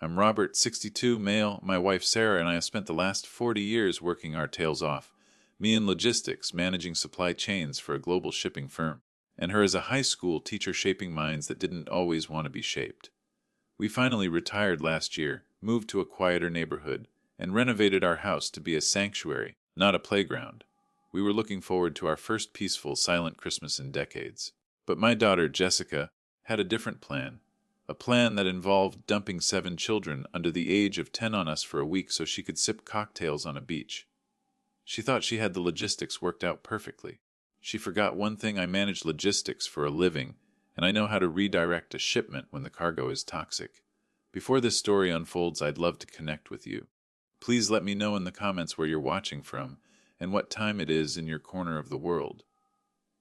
I'm Robert, 62, male. My wife Sarah and I have spent the last 40 years working our tails off. Me in logistics, managing supply chains for a global shipping firm, and her as a high school teacher shaping minds that didn't always want to be shaped. We finally retired last year, moved to a quieter neighborhood, and renovated our house to be a sanctuary, not a playground. We were looking forward to our first peaceful, silent Christmas in decades. But my daughter, Jessica, had a different plan. A plan that involved dumping 7 children under the age of 10 on us for a week so she could sip cocktails on a beach. She thought she had the logistics worked out perfectly. She forgot one thing: I manage logistics for a living, and I know how to redirect a shipment when the cargo is toxic. Before this story unfolds, I'd love to connect with you. Please let me know in the comments where you're watching from and what time it is in your corner of the world.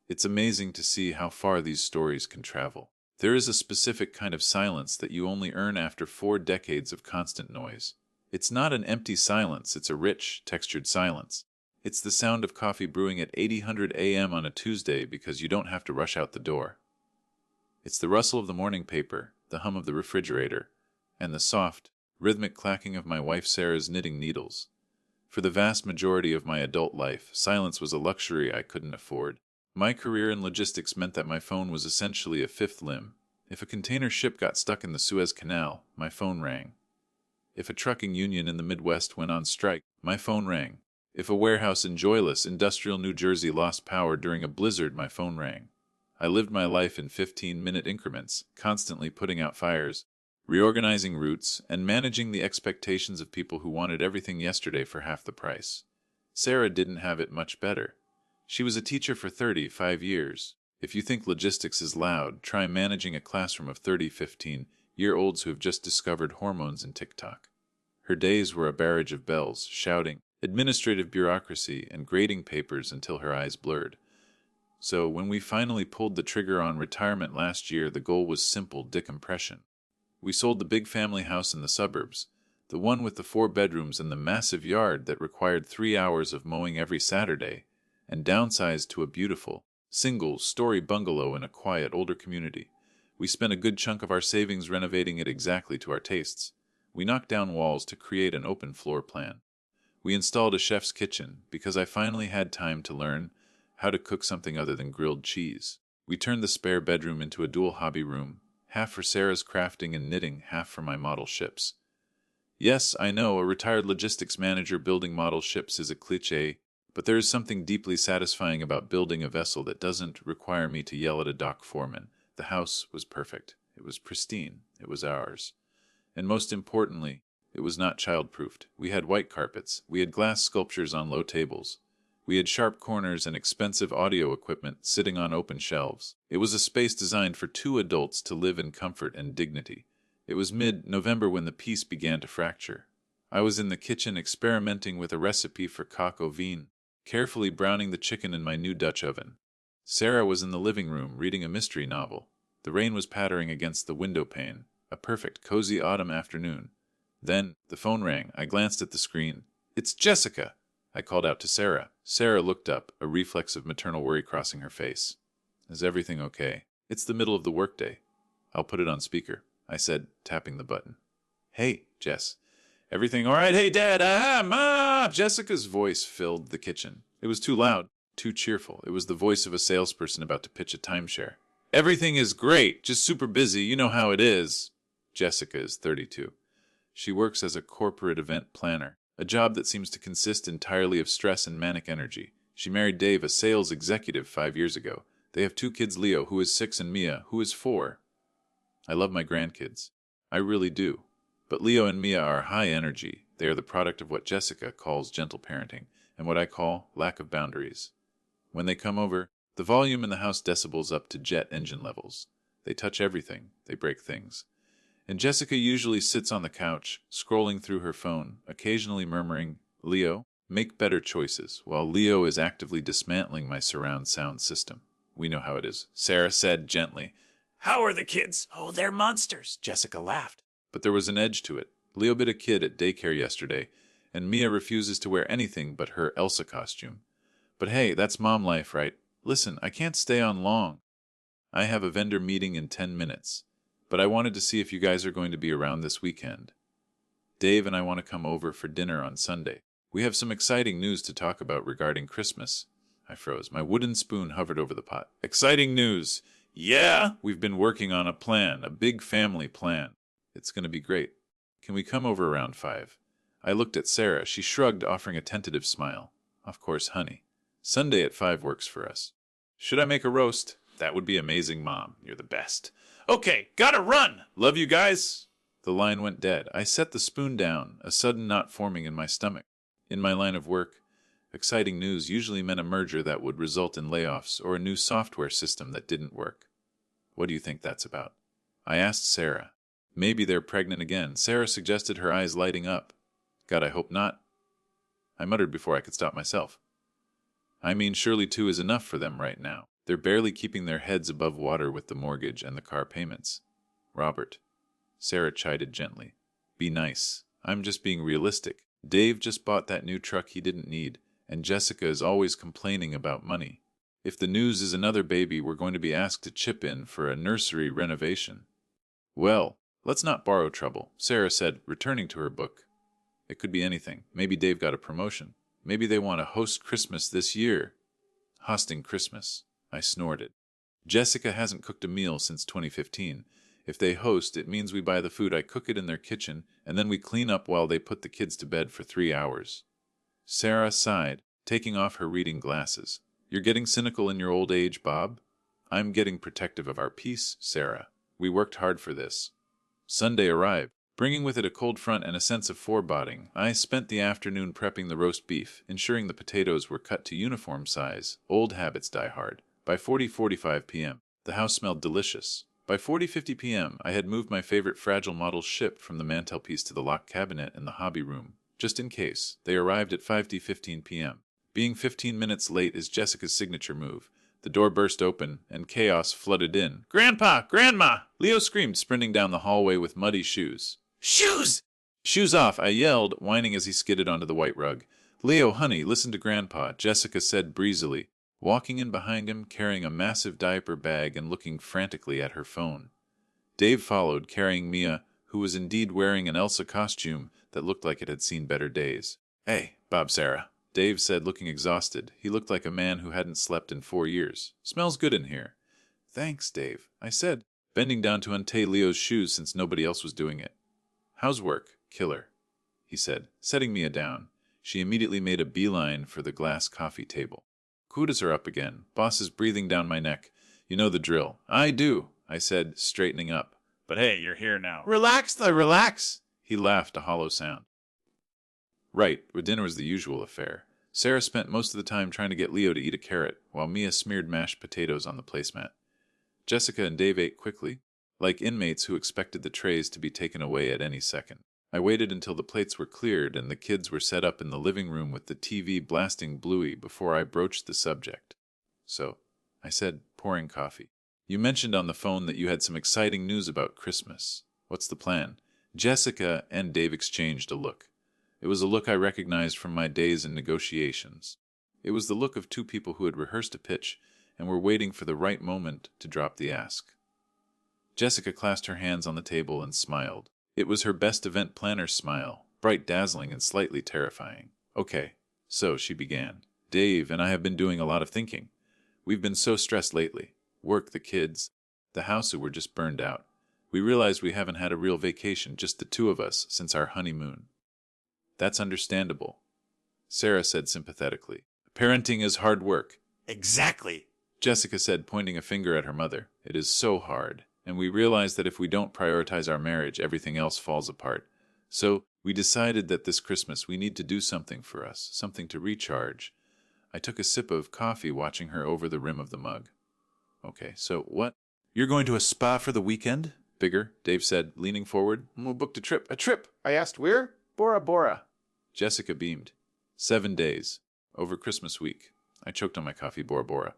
It's amazing to see how far these stories can travel. There is a specific kind of silence that you only earn after 4 decades of constant noise. It's not an empty silence, it's a rich, textured silence. It's the sound of coffee brewing at 800 a.m. on a Tuesday because you don't have to rush out the door. It's the rustle of the morning paper, the hum of the refrigerator, and the soft, rhythmic clacking of my wife Sarah's knitting needles. For the vast majority of my adult life, silence was a luxury I couldn't afford. My career in logistics meant that my phone was essentially a fifth limb. If a container ship got stuck in the Suez Canal, my phone rang. If a trucking union in the Midwest went on strike, my phone rang. If a warehouse in joyless, industrial New Jersey lost power during a blizzard, my phone rang. I lived my life in 15-minute increments, constantly putting out fires, reorganizing routes, and managing the expectations of people who wanted everything yesterday for half the price. Sarah didn't have it much better. She was a teacher for 35 years. If you think logistics is loud, try managing a classroom of 30, 15-year-olds who have just discovered hormones and TikTok. Her days were a barrage of bells, shouting, administrative bureaucracy, and grading papers until her eyes blurred. So, when we finally pulled the trigger on retirement last year, the goal was simple: decompression. We sold the big family house in the suburbs, the one with the 4 bedrooms and the massive yard that required 3 hours of mowing every Saturday, and downsized to a beautiful, single-story bungalow in a quiet, older community. We spent a good chunk of our savings renovating it exactly to our tastes. We knocked down walls to create an open floor plan. We installed a chef's kitchen because I finally had time to learn how to cook something other than grilled cheese. We turned the spare bedroom into a dual hobby room, half for Sarah's crafting and knitting, half for my model ships. Yes, I know, a retired logistics manager building model ships is a cliché, but there is something deeply satisfying about building a vessel that doesn't require me to yell at a dock foreman. The house was perfect. It was pristine. It was ours. And most importantly, it was not child-proofed. We had white carpets. We had glass sculptures on low tables. We had sharp corners and expensive audio equipment sitting on open shelves. It was a space designed for 2 adults to live in comfort and dignity. It was mid-November when the peace began to fracture. I was in the kitchen experimenting with a recipe for coq au vin, carefully browning the chicken in my new Dutch oven. Sarah was in the living room reading a mystery novel. The rain was pattering against the window pane, a perfect, cozy autumn afternoon. Then the phone rang. I glanced at the screen. "It's Jessica!" I called out to Sarah. Sarah looked up, a reflex of maternal worry crossing her face. "Is everything okay?" "It's the middle of the workday." "I'll put it on speaker," I said, tapping the button. "Hey, Jess. Everything all right? Hey, Dad. Ah, Ma!" Jessica's voice filled the kitchen. It was too loud, too cheerful. It was the voice of a salesperson about to pitch a timeshare. "Everything is great, just super busy. You know how it is." Jessica is 32. She works as a corporate event planner, a job that seems to consist entirely of stress and manic energy. She married Dave, a sales executive, 5 years ago. They have 2 kids, Leo, who is 6, and Mia, who is 4. I love my grandkids. I really do. But Leo and Mia are high energy. They are the product of what Jessica calls gentle parenting, and what I call lack of boundaries. When they come over, the volume in the house decibels up to jet engine levels. They touch everything. They break things. And Jessica usually sits on the couch, scrolling through her phone, occasionally murmuring, "Leo, make better choices," while Leo is actively dismantling my surround sound system. "We know how it is," Sarah said gently. "How are the kids?" "Oh, they're monsters," Jessica laughed. But there was an edge to it. Leo bit a kid at daycare yesterday, and Mia refuses to wear anything but her Elsa costume. But hey, that's mom life, right? Listen, I can't stay on long. I have a vendor meeting in 10 minutes. But I wanted to see if you guys are going to be around this weekend. Dave and I want to come over for dinner on Sunday. We have some exciting news to talk about regarding Christmas. I froze. My wooden spoon hovered over the pot. Exciting news! Yeah? We've been working on a plan, a big family plan. It's going to be great. Can we come over around 5? I looked at Sarah. She shrugged, offering a tentative smile. Of course, honey. Sunday at 5 works for us. Should I make a roast? That would be amazing, Mom. You're the best. Okay, gotta run! Love you guys! The line went dead. I set the spoon down, a sudden knot forming in my stomach. In my line of work, exciting news usually meant a merger that would result in layoffs or a new software system that didn't work. What do you think that's about? I asked Sarah. Maybe they're pregnant again. Sarah suggested, her eyes lighting up. God, I hope not. I muttered before I could stop myself. I mean, surely 2 is enough for them right now. They're barely keeping their heads above water with the mortgage and the car payments. Robert. Sarah chided gently. Be nice. I'm just being realistic. Dave just bought that new truck he didn't need, and Jessica is always complaining about money. If the news is another baby, we're going to be asked to chip in for a nursery renovation. Well, let's not borrow trouble, Sarah said, returning to her book. It could be anything. Maybe Dave got a promotion. Maybe they want to host Christmas this year. Hosting Christmas. I snorted. Jessica hasn't cooked a meal since 2015. If they host, it means we buy the food, I cook it in their kitchen, and then we clean up while they put the kids to bed for 3 hours. Sarah sighed, taking off her reading glasses. You're getting cynical in your old age, Bob? I'm getting protective of our peace, Sarah. We worked hard for this. Sunday arrived, bringing with it a cold front and a sense of foreboding. I spent the afternoon prepping the roast beef, ensuring the potatoes were cut to uniform size. Old habits die hard. By 40:45 p.m., the house smelled delicious. By 40:50 p.m., I had moved my favorite fragile model ship from the mantelpiece to the locked cabinet in the hobby room, just in case. They arrived at 5:15 p.m. Being 15 minutes late is Jessica's signature move. The door burst open, and chaos flooded in. Grandpa! Grandma! Leo screamed, sprinting down the hallway with muddy shoes. Shoes! Shoes off, I yelled, whining as he skidded onto the white rug. Leo, honey, listen to Grandpa, Jessica said breezily, walking in behind him, carrying a massive diaper bag and looking frantically at her phone. Dave followed, carrying Mia, who was indeed wearing an Elsa costume that looked like it had seen better days. Hey, Bob, Sarah, Dave said, looking exhausted. He looked like a man who hadn't slept in 4 years. Smells good in here. Thanks, Dave, I said, bending down to untie Leo's shoes since nobody else was doing it. How's work, killer? He said, setting Mia down. She immediately made a beeline for the glass coffee table. Quotas are up again. Boss is breathing down my neck. You know the drill. I do, I said, straightening up. But hey, you're here now. Relax, relax. He laughed, a hollow sound. Right, but dinner was the usual affair. Sarah spent most of the time trying to get Leo to eat a carrot, while Mia smeared mashed potatoes on the placemat. Jessica and Dave ate quickly, like inmates who expected the trays to be taken away at any second. I waited until the plates were cleared and the kids were set up in the living room with the TV blasting Bluey before I broached the subject. So, I said, pouring coffee. You mentioned on the phone that you had some exciting news about Christmas. What's the plan? Jessica and Dave exchanged a look. It was a look I recognized from my days in negotiations. It was the look of 2 people who had rehearsed a pitch and were waiting for the right moment to drop the ask. Jessica clasped her hands on the table and smiled. It was her best event planner smile, bright, dazzling, and slightly terrifying. Okay, so she began. Dave and I have been doing a lot of thinking. We've been so stressed lately. Work, the kids, the house, we're just burned out. We realized we haven't had a real vacation, just the 2 of us, since our honeymoon. That's understandable, Sarah said sympathetically. Parenting is hard work. Exactly, Jessica said, pointing a finger at her mother. It is so hard. And we realized that if we don't prioritize our marriage, everything else falls apart. So we decided that this Christmas we need to do something for us, something to recharge. I took a sip of coffee, watching her over the rim of the mug. Okay, so what? You're going to a spa for the weekend? Bigger, Dave said, leaning forward. We booked a trip. A trip? I asked, where? Bora Bora. Jessica beamed. 7 days. Over Christmas week. I choked on my coffee. Bora Bora.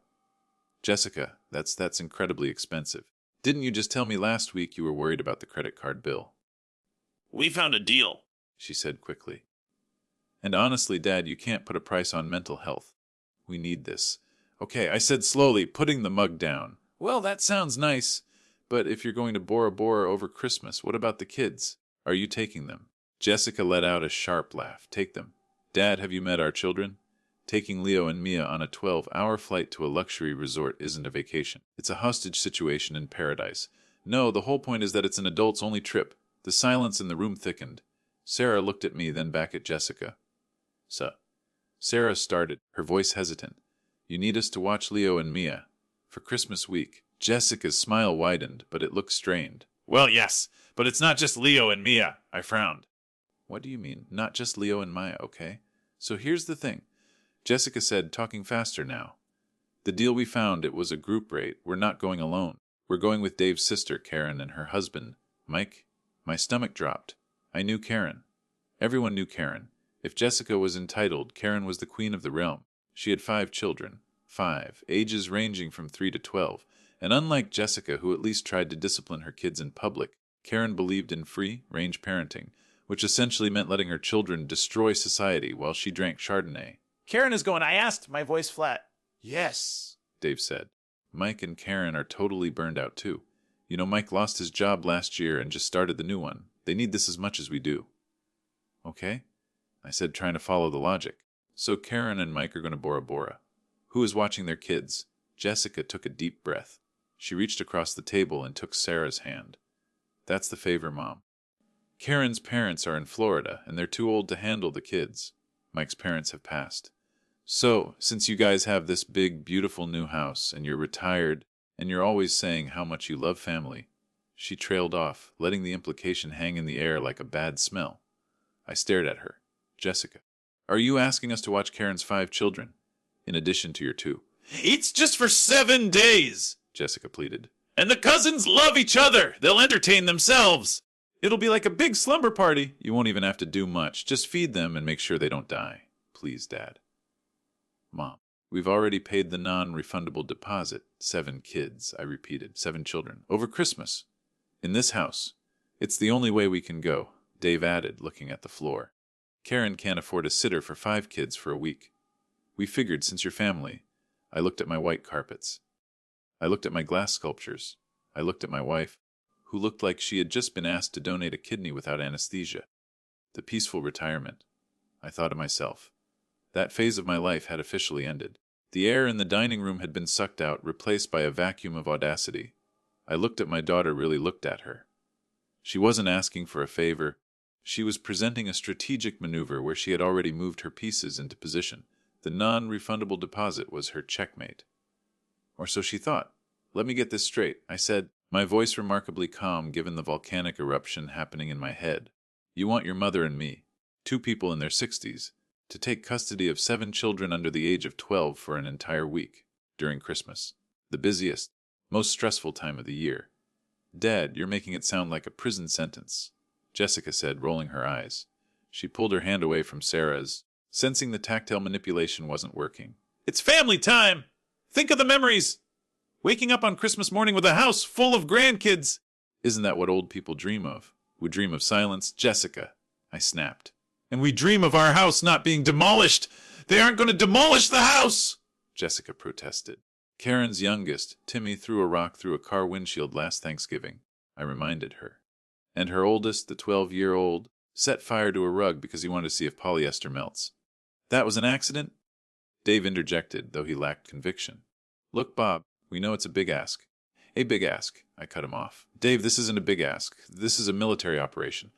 Jessica, that's incredibly expensive. Didn't you just tell me last week you were worried about the credit card bill? We found a deal, she said quickly. And honestly, Dad, you can't put a price on mental health. We need this. Okay, I said slowly, putting the mug down. Well, that sounds nice. But if you're going to Bora Bora over Christmas, what about the kids? Are you taking them? Jessica let out a sharp laugh. Take them. Dad, have you met our children? Taking Leo and Mia on a 12-hour flight to a luxury resort isn't a vacation. It's a hostage situation in paradise. No, the whole point is that it's an adults-only trip. The silence in the room thickened. Sarah looked at me, then back at Jessica. Sarah started, her voice hesitant. You need us to watch Leo and Mia. For Christmas week. Jessica's smile widened, but it looked strained. Well, yes, but it's not just Leo and Mia. I frowned. What do you mean? Not just Leo and Mia, okay? So here's the thing. Jessica said, talking faster now. The deal we found, it was a group rate. We're not going alone. We're going with Dave's sister, Karen, and her husband, Mike. My stomach dropped. I knew Karen. Everyone knew Karen. If Jessica was entitled, Karen was the queen of the realm. She had 5 children. 5, ages ranging from 3 to 12. And unlike Jessica, who at least tried to discipline her kids in public, Karen believed in free-range parenting, which essentially meant letting her children destroy society while she drank Chardonnay. Karen is going, I asked, my voice flat. Yes, Dave said. Mike and Karen are totally burned out too. You know, Mike lost his job last year and just started the new one. They need this as much as we do. Okay, I said, trying to follow the logic. So Karen and Mike are going to Bora Bora. Who is watching their kids? Jessica took a deep breath. She reached across the table and took Sarah's hand. That's the favor, Mom. Karen's parents are in Florida, and they're too old to handle the kids. Mike's parents have passed. So, since you guys have this big, beautiful new house, and you're retired, and you're always saying how much you love family, she trailed off, letting the implication hang in the air like a bad smell. I stared at her. Jessica, are you asking us to watch Karen's 5 children, in addition to your 2? It's just for 7 days, Jessica pleaded. And the cousins love each other. They'll entertain themselves. It'll be like a big slumber party. You won't even have to do much. Just feed them and make sure they don't die. Please, Dad. Mom, we've already paid the non-refundable deposit. 7 kids, I repeated. 7 children. Over Christmas. In this house. It's the only way we can go, Dave added, looking at the floor. Karen can't afford a sitter for 5 kids for a week. We figured since your family. I looked at my white carpets. I looked at my glass sculptures. I looked at my wife, who looked like she had just been asked to donate a kidney without anesthesia. The peaceful retirement. I thought to myself. That phase of my life had officially ended. The air in the dining room had been sucked out, replaced by a vacuum of audacity. I looked at my daughter, really looked at her. She wasn't asking for a favor. She was presenting a strategic maneuver where she had already moved her pieces into position. The non-refundable deposit was her checkmate. Or so she thought. Let me get this straight, I said, my voice remarkably calm given the volcanic eruption happening in my head. You want your mother and me, 2 people in their 60s, to take custody of 7 children under the age of 12 for an entire week, during Christmas, the busiest, most stressful time of the year. Dad, you're making it sound like a prison sentence, Jessica said, rolling her eyes. She pulled her hand away from Sarah's, sensing the tactile manipulation wasn't working. It's family time! Think of the memories! Waking up on Christmas morning with a house full of grandkids! Isn't that what old people dream of? We dream of silence, Jessica, I snapped. And we dream of our house not being demolished! They aren't going to demolish the house! Jessica protested. Karen's youngest, Timmy, threw a rock through a car windshield last Thanksgiving, I reminded her. And her oldest, the 12-year-old, set fire to a rug because he wanted to see if polyester melts. That was an accident? Dave interjected, though he lacked conviction. Look, Bob, we know it's a big ask. A big ask, I cut him off. Dave, this isn't a big ask. This is a military operation.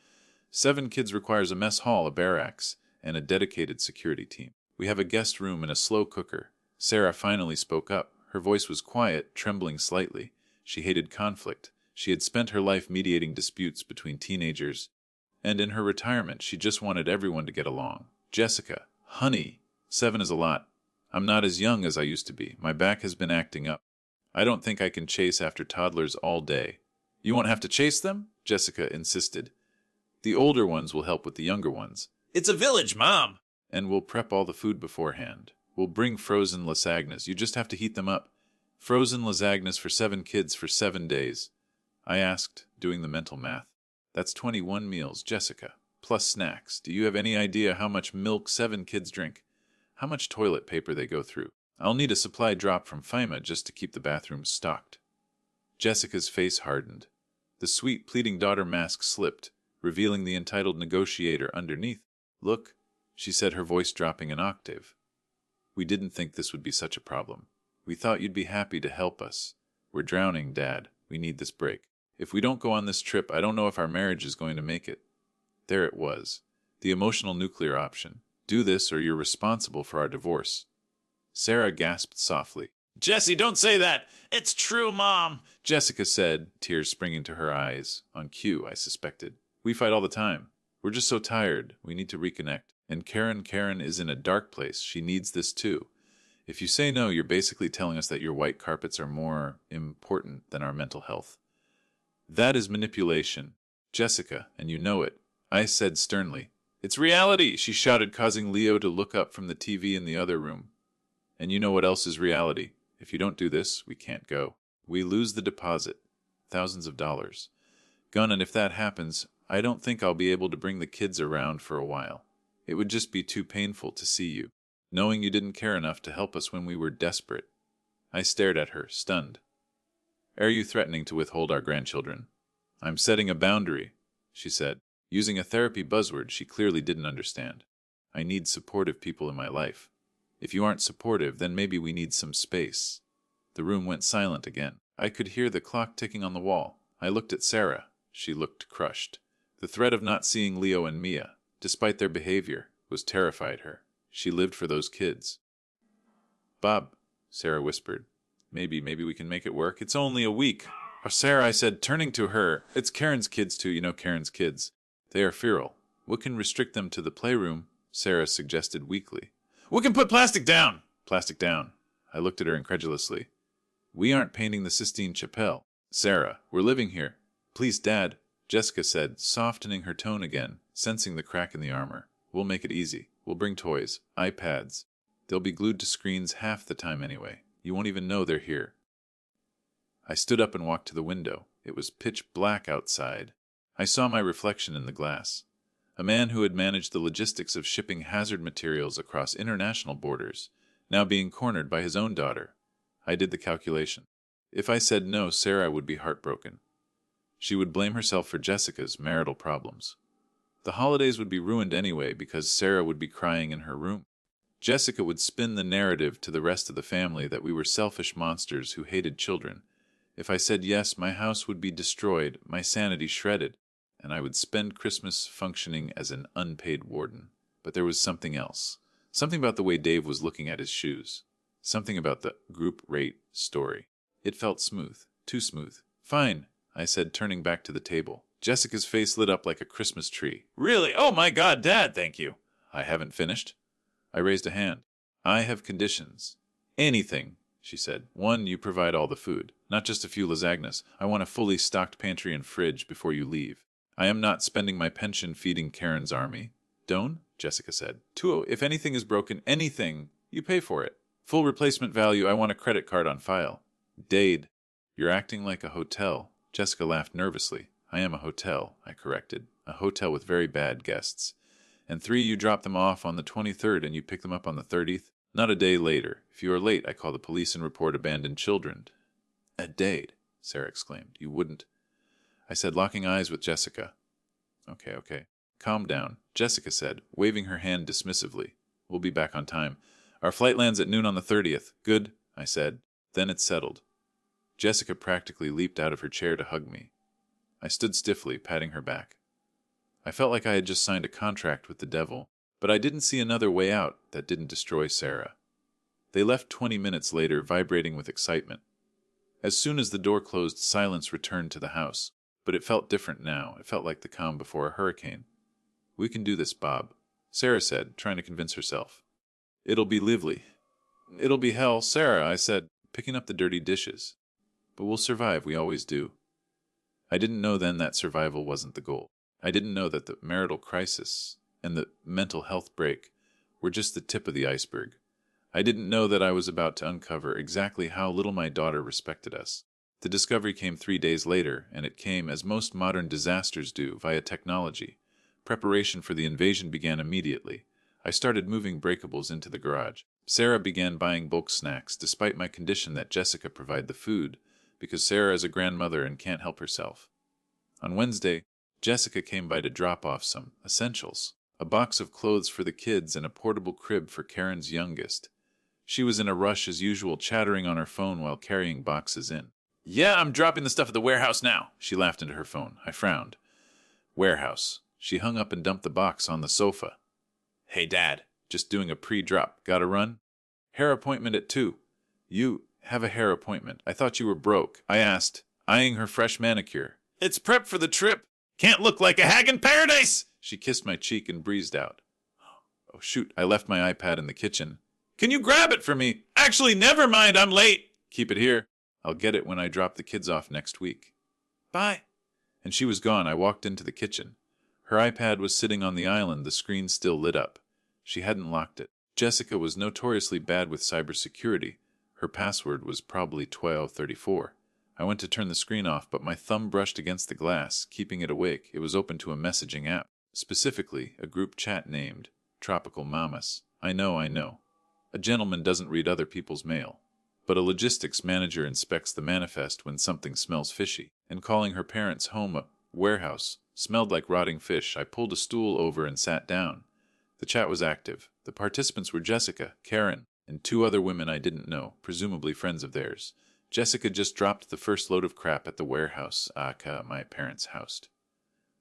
7 kids requires a mess hall, a barracks, and a dedicated security team. We have a guest room and a slow cooker. Sarah finally spoke up. Her voice was quiet, trembling slightly. She hated conflict. She had spent her life mediating disputes between teenagers, and in her retirement she just wanted everyone to get along. Jessica, honey, 7 is a lot. I'm not as young as I used to be. My back has been acting up. I don't think I can chase after toddlers all day. You won't have to chase them? Jessica insisted. The older ones will help with the younger ones. It's a village, Mom. And we'll prep all the food beforehand. We'll bring frozen lasagnas. You just have to heat them up. Frozen lasagnas for 7 kids for 7 days. I asked, doing the mental math. That's 21 meals, Jessica, plus snacks. Do you have any idea how much milk 7 kids drink? How much toilet paper they go through? I'll need a supply drop from FEMA just to keep the bathrooms stocked. Jessica's face hardened. The sweet, pleading daughter mask slipped, revealing the entitled negotiator underneath. "Look," she said, her voice dropping an octave. "We didn't think this would be such a problem. We thought you'd be happy to help us. We're drowning, Dad. We need this break. If we don't go on this trip, I don't know if our marriage is going to make it." There it was. The emotional nuclear option. Do this or you're responsible for our divorce. Sarah gasped softly. "Jesse, don't say that! It's true, Mom!" Jessica said, tears springing to her eyes. On cue, I suspected. "We fight all the time. We're just so tired. We need to reconnect. And Karen is in a dark place. She needs this too. If you say no, you're basically telling us that your white carpets are more important than our mental health." "That is manipulation, Jessica, and you know it," I said sternly. "It's reality," she shouted, causing Leo to look up from the TV in the other room. "And you know what else is reality? If you don't do this, we can't go. We lose the deposit. Thousands of dollars. Gun, and if that happens, I don't think I'll be able to bring the kids around for a while. It would just be too painful to see you, knowing you didn't care enough to help us when we were desperate." I stared at her, stunned. "Are you threatening to withhold our grandchildren?" "I'm setting a boundary," she said, using a therapy buzzword she clearly didn't understand. "I need supportive people in my life. If you aren't supportive, then maybe we need some space." The room went silent again. I could hear the clock ticking on the wall. I looked at Sarah. She looked crushed. The threat of not seeing Leo and Mia, despite their behavior, was terrified her. She lived for those kids. "Bob," Sarah whispered. Maybe we can make it work. It's only a week." "Oh, Sarah," I said, turning to her. "It's Karen's kids too. You know Karen's kids. They are feral. We can restrict them to the playroom," Sarah suggested weakly. "We can put plastic down!" "Plastic down." I looked at her incredulously. "We aren't painting the Sistine Chapel. Sarah, we're living here." "Please, Dad," Jessica said, softening her tone again, sensing the crack in the armor. "We'll make it easy. We'll bring toys, iPads. They'll be glued to screens half the time anyway. You won't even know they're here." I stood up and walked to the window. It was pitch black outside. I saw my reflection in the glass. A man who had managed the logistics of shipping hazard materials across international borders, now being cornered by his own daughter. I did the calculation. If I said no, Sarah would be heartbroken. She would blame herself for Jessica's marital problems. The holidays would be ruined anyway because Sarah would be crying in her room. Jessica would spin the narrative to the rest of the family that we were selfish monsters who hated children. If I said yes, my house would be destroyed, my sanity shredded, and I would spend Christmas functioning as an unpaid warden. But there was something else. Something about the way Dave was looking at his shoes. Something about the group rate story. It felt smooth. Too smooth. "Fine," I said, turning back to the table. Jessica's face lit up like a Christmas tree. "Really? Oh my God, Dad, thank you." "I haven't finished." I raised a hand. "I have conditions." "Anything," she said. "One, you provide all the food. Not just a few lasagnas. I want a fully stocked pantry and fridge before you leave. I am not spending my pension feeding Karen's army." "Don't?" Jessica said. "Two, if anything is broken, anything, you pay for it. Full replacement value. I want a credit card on file." "Dade, you're acting like a hotel." Jessica laughed nervously. "I am a hotel," I corrected. "A hotel with very bad guests. And 3, you drop them off on the 23rd and you pick them up on the 30th. Not a day later. If you are late, I call the police and report abandoned children." "A Dade," Sarah exclaimed. "You wouldn't—" I said, locking eyes with Jessica. Okay. Calm down," Jessica said, waving her hand dismissively. "We'll be back on time. Our flight lands at noon on the 30th. Good," I said. Then it settled. Jessica practically leaped out of her chair to hug me. I stood stiffly, patting her back. I felt like I had just signed a contract with the devil, but I didn't see another way out that didn't destroy Sarah. They left 20 minutes later, vibrating with excitement. As soon as the door closed, silence returned to the house, but it felt different now. It felt like the calm before a hurricane. "We can do this, Bob," Sarah said, trying to convince herself. "It'll be lively." "It'll be hell, Sarah," I said, picking up the dirty dishes. "But we'll survive, we always do." I didn't know then that survival wasn't the goal. I didn't know that the marital crisis and the mental health break were just the tip of the iceberg. I didn't know that I was about to uncover exactly how little my daughter respected us. The discovery came 3 days later, and it came, as most modern disasters do, via technology. Preparation for the invasion began immediately. I started moving breakables into the garage. Sarah began buying bulk snacks, despite my condition that Jessica provide the food, because Sarah is a grandmother and can't help herself. On Wednesday, Jessica came by to drop off some essentials. A box of clothes for the kids and a portable crib for Karen's youngest. She was in a rush as usual, chattering on her phone while carrying boxes in. "Yeah, I'm dropping the stuff at the warehouse now," she laughed into her phone. I frowned. Warehouse. She hung up and dumped the box on the sofa. "Hey, Dad. Just doing a pre-drop. Gotta run?" "Hair appointment at 2. "You have a hair appointment. I thought you were broke," I asked, eyeing her fresh manicure. "It's prep for the trip. Can't look like a hag in paradise." She kissed my cheek and breezed out. "Oh, shoot, I left my iPad in the kitchen." "Can you grab it for me? Actually, never mind, I'm late." "Keep it here. I'll get it when I drop the kids off next week." "Bye." And she was gone. I walked into the kitchen. Her iPad was sitting on the island, the screen still lit up. She hadn't locked it. Jessica was notoriously bad with cybersecurity. Her password was probably 1234. I went to turn the screen off, but my thumb brushed against the glass, keeping it awake. It was open to a messaging app, specifically a group chat named Tropical Mamas. I know. A gentleman doesn't read other people's mail, but a logistics manager inspects the manifest when something smells fishy. And calling her parents' home a warehouse smelled like rotting fish. I pulled a stool over and sat down. The chat was active. The participants were Jessica, Karen, and 2 other women I didn't know, presumably friends of theirs. Jessica just dropped the first load of crap at the warehouse, aka my parents' house.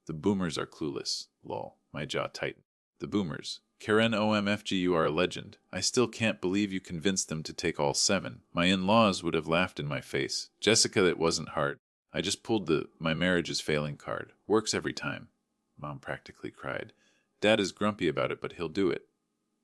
The boomers are clueless. Lol. My jaw tightened. The boomers. Karen OMFG, you are a legend. I still can't believe you convinced them to take all 7. My in-laws would have laughed in my face. Jessica, it wasn't hard. I just pulled the "my marriage is failing" card. Works every time. Mom practically cried. Dad is grumpy about it, but he'll do it.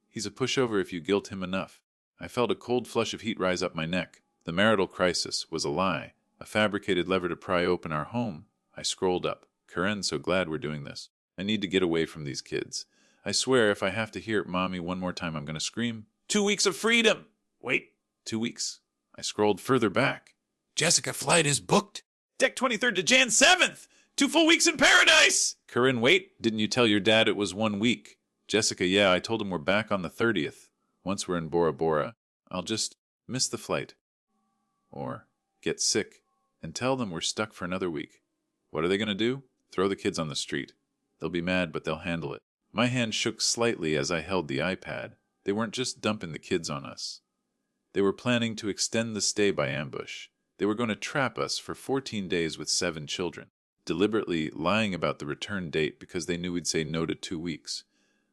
He's a pushover if you guilt him enough. I felt a cold flush of heat rise up my neck. The marital crisis was a lie, a fabricated lever to pry open our home. I scrolled up. Karen, so glad we're doing this. I need to get away from these kids. I swear if I have to hear Mommy one more time, I'm going to scream. 2 weeks of freedom. Wait. 2 weeks. I scrolled further back. Jessica flight is booked. Deck 23rd to Jan 7th. 2 full weeks in paradise. Karen, wait. Didn't you tell your dad it was 1 week? Jessica, yeah, I told him we're back on the 30th. Once we're in Bora Bora, I'll just miss the flight. Or get sick and tell them we're stuck for another week. What are they going to do? Throw the kids on the street. They'll be mad, but they'll handle it. My hand shook slightly as I held the iPad. They weren't just dumping the kids on us. They were planning to extend the stay by ambush. They were going to trap us for 14 days with 7 children, deliberately lying about the return date because they knew we'd say no to 2 weeks.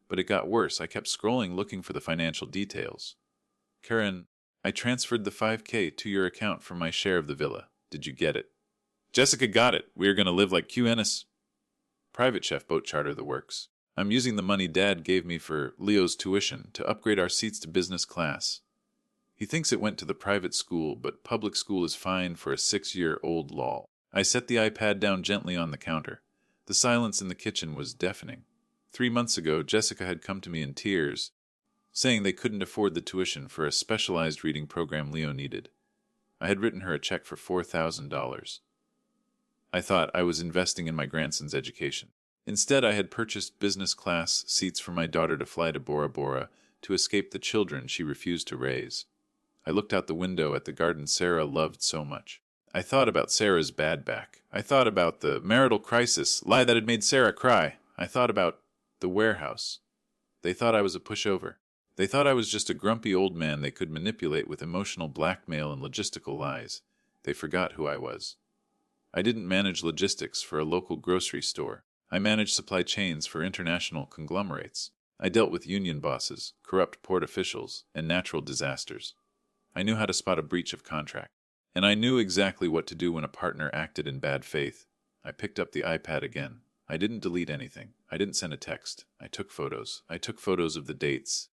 But it got worse. I kept scrolling looking for the financial details. Karen, I transferred the $5,000 to your account from my share of the villa. Did you get it? Jessica got it. We are going to live like Q Ennis. Private chef boat charter the works. I'm using the money Dad gave me for Leo's tuition to upgrade our seats to business class. He thinks it went to the private school, but public school is fine for a 6-year-old lol. I set the iPad down gently on the counter. The silence in the kitchen was deafening. 3 months ago, Jessica had come to me in tears, saying they couldn't afford the tuition for a specialized reading program Leo needed. I had written her a check for $4,000. I thought I was investing in my grandson's education. Instead, I had purchased business class seats for my daughter to fly to Bora Bora to escape the children she refused to raise. I looked out the window at the garden Sarah loved so much. I thought about Sarah's bad back. I thought about the marital crisis, lie that had made Sarah cry. I thought about the warehouse. They thought I was a pushover. They thought I was just a grumpy old man they could manipulate with emotional blackmail and logistical lies. They forgot who I was. I didn't manage logistics for a local grocery store. I managed supply chains for international conglomerates. I dealt with union bosses, corrupt port officials, and natural disasters. I knew how to spot a breach of contract. And I knew exactly what to do when a partner acted in bad faith. I picked up the iPad again. I didn't delete anything. I didn't send a text. I took photos. I took photos of the dates.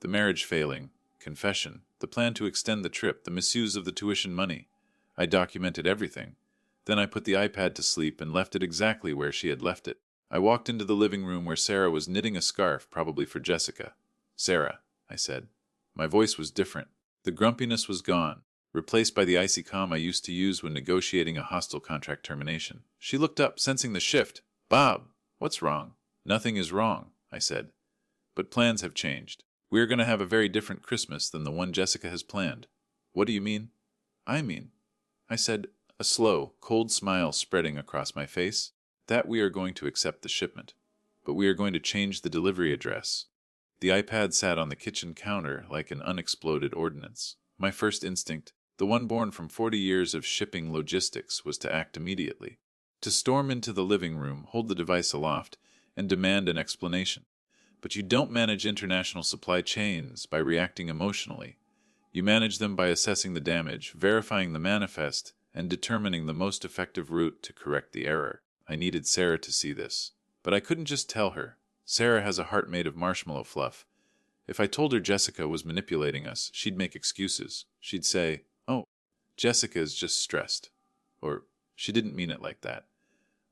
The marriage failing, confession, the plan to extend the trip, the misuse of the tuition money. I documented everything. Then I put the iPad to sleep and left it exactly where she had left it. I walked into the living room where Sarah was knitting a scarf, probably for Jessica. "Sarah," I said. My voice was different. The grumpiness was gone, replaced by the icy calm I used to use when negotiating a hostile contract termination. She looked up, sensing the shift. "Bob, what's wrong?" "Nothing is wrong," I said. "But plans have changed. We are going to have a very different Christmas than the one Jessica has planned." "What do you mean?" I said, a slow, cold smile spreading across my face. That we are going to accept the shipment, but we are going to change the delivery address. The iPad sat on the kitchen counter like an unexploded ordnance. My first instinct, the one born from 40 years of shipping logistics, was to act immediately. To storm into the living room, hold the device aloft, and demand an explanation. But you don't manage international supply chains by reacting emotionally. You manage them by assessing the damage, verifying the manifest, and determining the most effective route to correct the error. I needed Sarah to see this. But I couldn't just tell her. Sarah has a heart made of marshmallow fluff. If I told her Jessica was manipulating us, she'd make excuses. She'd say, "Oh, Jessica is just stressed." Or, "She didn't mean it like that."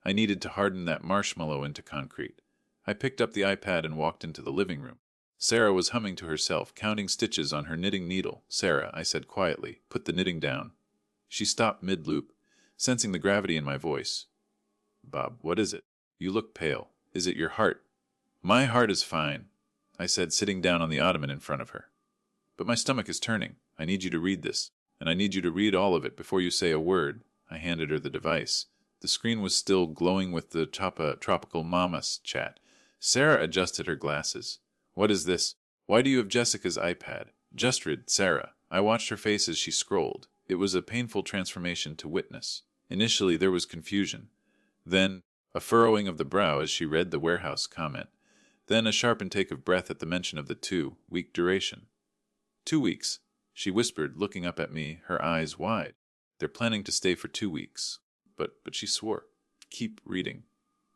I needed to harden that marshmallow into concrete. I picked up the iPad and walked into the living room. Sarah was humming to herself, counting stitches on her knitting needle. "Sarah," I said quietly, "put the knitting down." She stopped mid-loop, sensing the gravity in my voice. "Bob, what is it? You look pale. Is it your heart?" "My heart is fine," I said, sitting down on the ottoman in front of her. "But my stomach is turning. I need you to read this, and I need you to read all of it before you say a word." I handed her the device. The screen was still glowing with the tropical mamas chat. Sarah adjusted her glasses. "What is this? Why do you have Jessica's iPad?" "Just read, Sarah." I watched her face as she scrolled. It was a painful transformation to witness. Initially there was confusion. Then a furrowing of the brow as she read the warehouse comment. Then a sharp intake of breath at the mention of the 2-week duration. 2 weeks, she whispered, looking up at me, her eyes wide. "They're planning to stay for 2 weeks. But she swore. Keep reading."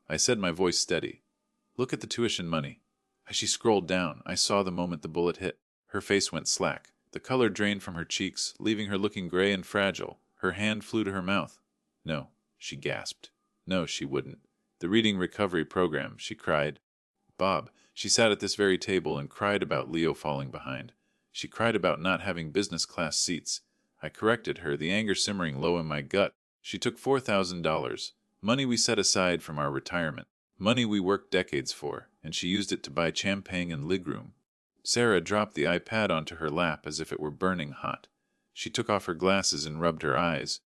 I said, my voice steady. "Look at the tuition money." As she scrolled down, I saw the moment the bullet hit. Her face went slack. The color drained from her cheeks, leaving her looking gray and fragile. Her hand flew to her mouth. "No," she gasped. No, she wouldn't. "The reading recovery program," she cried. "Bob." She sat at this very table and cried about Leo falling behind. She cried about not having business class seats. I corrected her, the anger simmering low in my gut. She took $4,000, money we set aside from our retirement, money we worked decades for, and she used it to buy champagne and legroom. Sarah dropped the iPad onto her lap as if it were burning hot. She took off her glasses and rubbed her eyes,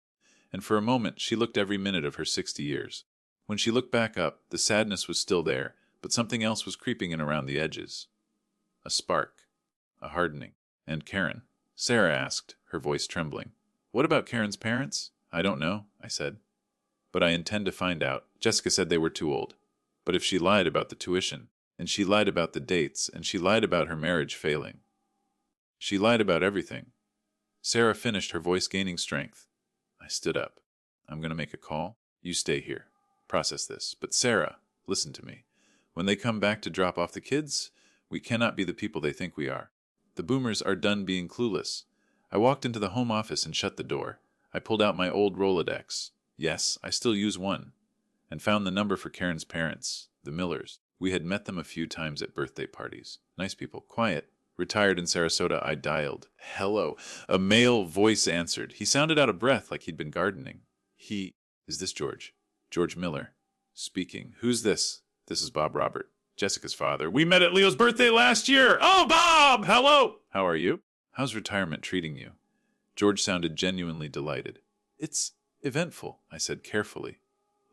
and for a moment she looked every minute of her 60 years. When she looked back up, the sadness was still there, but something else was creeping in around the edges. A spark. A hardening. "And Karen?" Sarah asked, her voice trembling. "What about Karen's parents?" "I don't know," I said. "But I intend to find out. Jessica said they were too old. But if she lied about the tuition, and she lied about the dates, and she lied about her marriage failing. She lied about everything." Sarah finished, her voice gaining strength. I stood up. "I'm going to make a call. You stay here. Process this. But Sarah, listen to me. When they come back to drop off the kids, we cannot be the people they think we are. The boomers are done being clueless." I walked into the home office and shut the door. I pulled out my old Rolodex. Yes, I still use one. And found the number for Karen's parents, the Millers. We had met them a few times at birthday parties. Nice people, quiet. Retired in Sarasota, I dialed. "Hello." A male voice answered. He sounded out of breath like he'd been gardening. Is this George? "George Miller." Speaking. "Who's this?" "This is Bob Robert, Jessica's father. We met at Leo's birthday last year." "Oh, Bob! Hello!" "How are you? How's retirement treating you?" George sounded genuinely delighted. "It's eventful," I said carefully.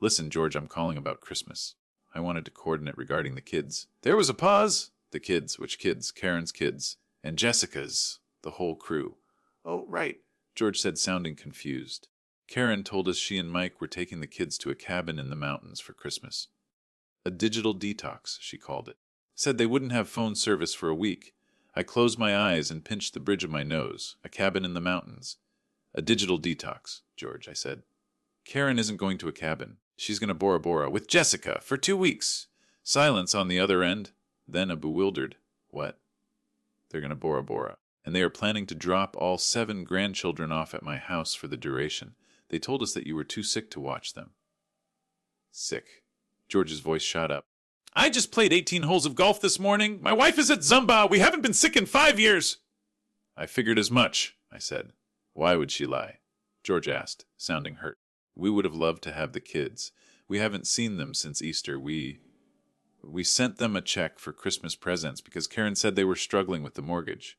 "Listen, George, I'm calling about Christmas." I wanted to coordinate regarding the kids. There was a pause. "The kids. Which kids?" "Karen's kids. And Jessica's. The whole crew." "Oh, right," George said, sounding confused. "Karen told us she and Mike were taking the kids to a cabin in the mountains for Christmas. A digital detox, she called it. Said they wouldn't have phone service for a week. I closed my eyes and pinched the bridge of my nose. A cabin in the mountains. "A digital detox, George," I said. "Karen isn't going to a cabin. She's going to Bora Bora with Jessica for 2 weeks." Silence on the other end. Then a bewildered, "What?" "They're going to Bora Bora. And they are planning to drop all 7 grandchildren off at my house for the duration. They told us that you were too sick to watch them." Sick. George's voice shot up. "I just played 18 holes of golf this morning. My wife is at Zumba. We haven't been sick in 5 years. "I figured as much," I said. "Why would she lie?" George asked, sounding hurt. "We would have loved to have the kids. We haven't seen them since Easter. We sent them a check for Christmas presents because Karen said they were struggling with the mortgage."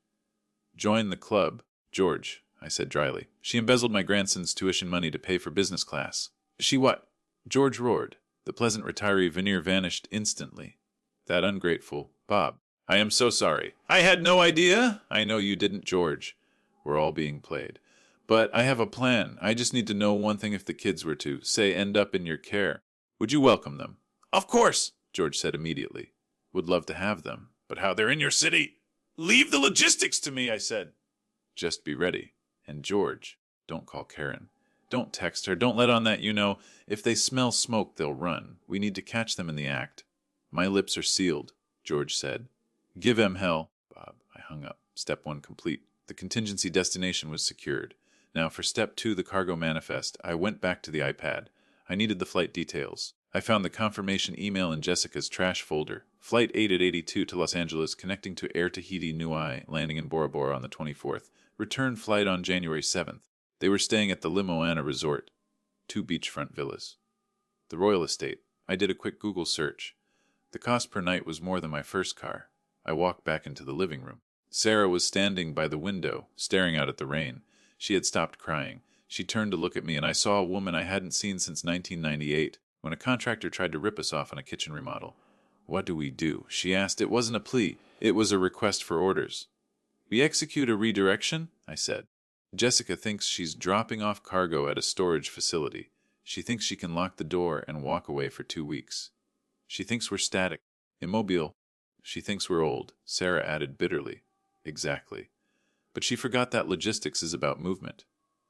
"Join the club, George," I said dryly. "She embezzled my grandson's tuition money to pay for business class." "She what?" George roared. The pleasant retiree veneer vanished instantly. That ungrateful Bob. I am so sorry. I had no idea. I know you didn't, George. We're all being played. But I have a plan. I just need to know one thing. If the kids were to, say, end up in your care, would you welcome them? Of course, George said immediately. Would love to have them. But how they're in your city? Leave the logistics to me, I said. Just be ready. And George, don't call Karen. Don't text her. Don't let on that, if they smell smoke, they'll run. We need to catch them in the act. My lips are sealed, George said. Give em hell. Bob, I hung up. Step 1 complete. The contingency destination was secured. Now for Step 2, the cargo manifest. I went back to the iPad. I needed the flight details. I found the confirmation email in Jessica's trash folder. Flight 8 at 82 to Los Angeles, connecting to Air Tahiti Nui, landing in Bora Bora on the 24th. Return flight on January 7th. They were staying at the Limoana Resort. 2 beachfront villas. The Royal Estate. I did a quick Google search. The cost per night was more than my first car. I walked back into the living room. Sarah was standing by the window, staring out at the rain. She had stopped crying. She turned to look at me, and I saw a woman I hadn't seen since 1998, when a contractor tried to rip us off on a kitchen remodel. What do we do? She asked. It wasn't a plea. It was a request for orders. We execute a redirection, I said. Jessica thinks she's dropping off cargo at a storage facility. She thinks she can lock the door and walk away for 2 weeks. She thinks we're static, immobile. She thinks we're old, Sarah added bitterly. Exactly. But she forgot that logistics is about movement.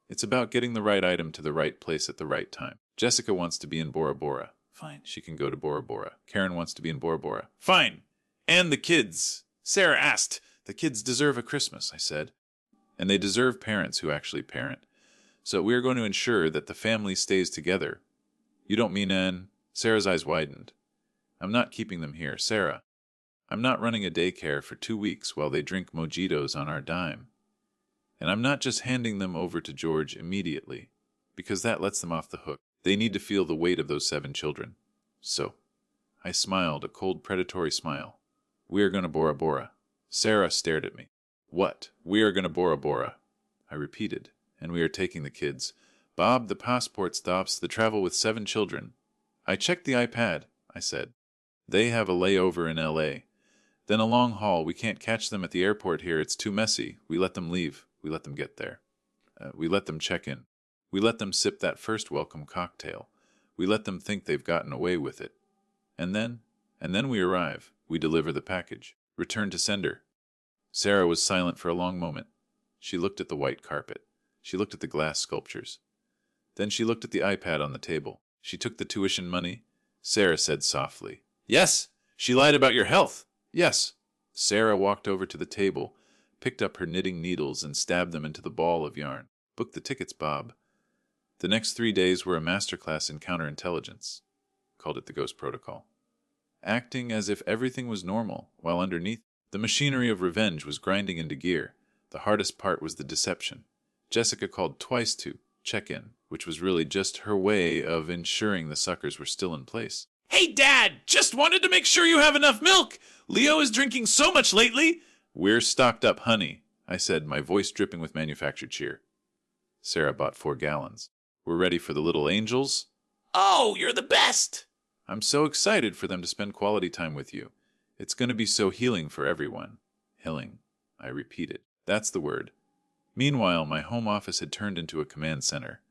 It's about getting the right item to the right place at the right time. Jessica wants to be in Bora Bora. Fine, she can go to Bora Bora. Karen wants to be in Bora Bora. Fine. And the kids. Sarah asked. The kids deserve a Christmas, I said. And they deserve parents who actually parent. So we are going to ensure that the family stays together. You don't mean Anne? Sarah's eyes widened. I'm not keeping them here, Sarah. I'm not running a daycare for 2 weeks while they drink mojitos on our dime. And I'm not just handing them over to George immediately, because that lets them off the hook. They need to feel the weight of those 7 children. So, I smiled, a cold, predatory smile. We are going to Bora Bora. Sarah stared at me. What? We are going to Bora Bora. I repeated, and we are taking the kids. Bob, the passport stops the travel with 7 children. I checked the iPad, I said. They have a layover in L.A. Then a long haul. We can't catch them at the airport here. It's too messy. We let them leave. We let them get there. We let them check in. We let them sip that first welcome cocktail. We let them think they've gotten away with it. And then we arrive. We deliver the package. Return to sender. Sarah was silent for a long moment. She looked at the white carpet. She looked at the glass sculptures. Then she looked at the iPad on the table. She took the tuition money. Sarah said softly, "Yes, she lied about your health. Yes." Sarah walked over to the table, picked up her knitting needles and stabbed them into the ball of yarn. "Book the tickets, Bob." The next 3 days were a masterclass in counterintelligence. Called it the Ghost Protocol. Acting as if everything was normal, while underneath, the machinery of revenge was grinding into gear. The hardest part was the deception. Jessica called twice to check in, which was really just her way of ensuring the suckers were still in place. "Hey, Dad! Just wanted to make sure you have enough milk! Leo is drinking so much lately!" "We're stocked up, honey," I said, my voice dripping with manufactured cheer. Sarah bought 4 gallons. "We're ready for the little angels." "Oh, you're the best!" "I'm so excited for them to spend quality time with you. It's going to be so healing for everyone." Healing, I repeated. That's the word. Meanwhile, my home office had turned into a command center.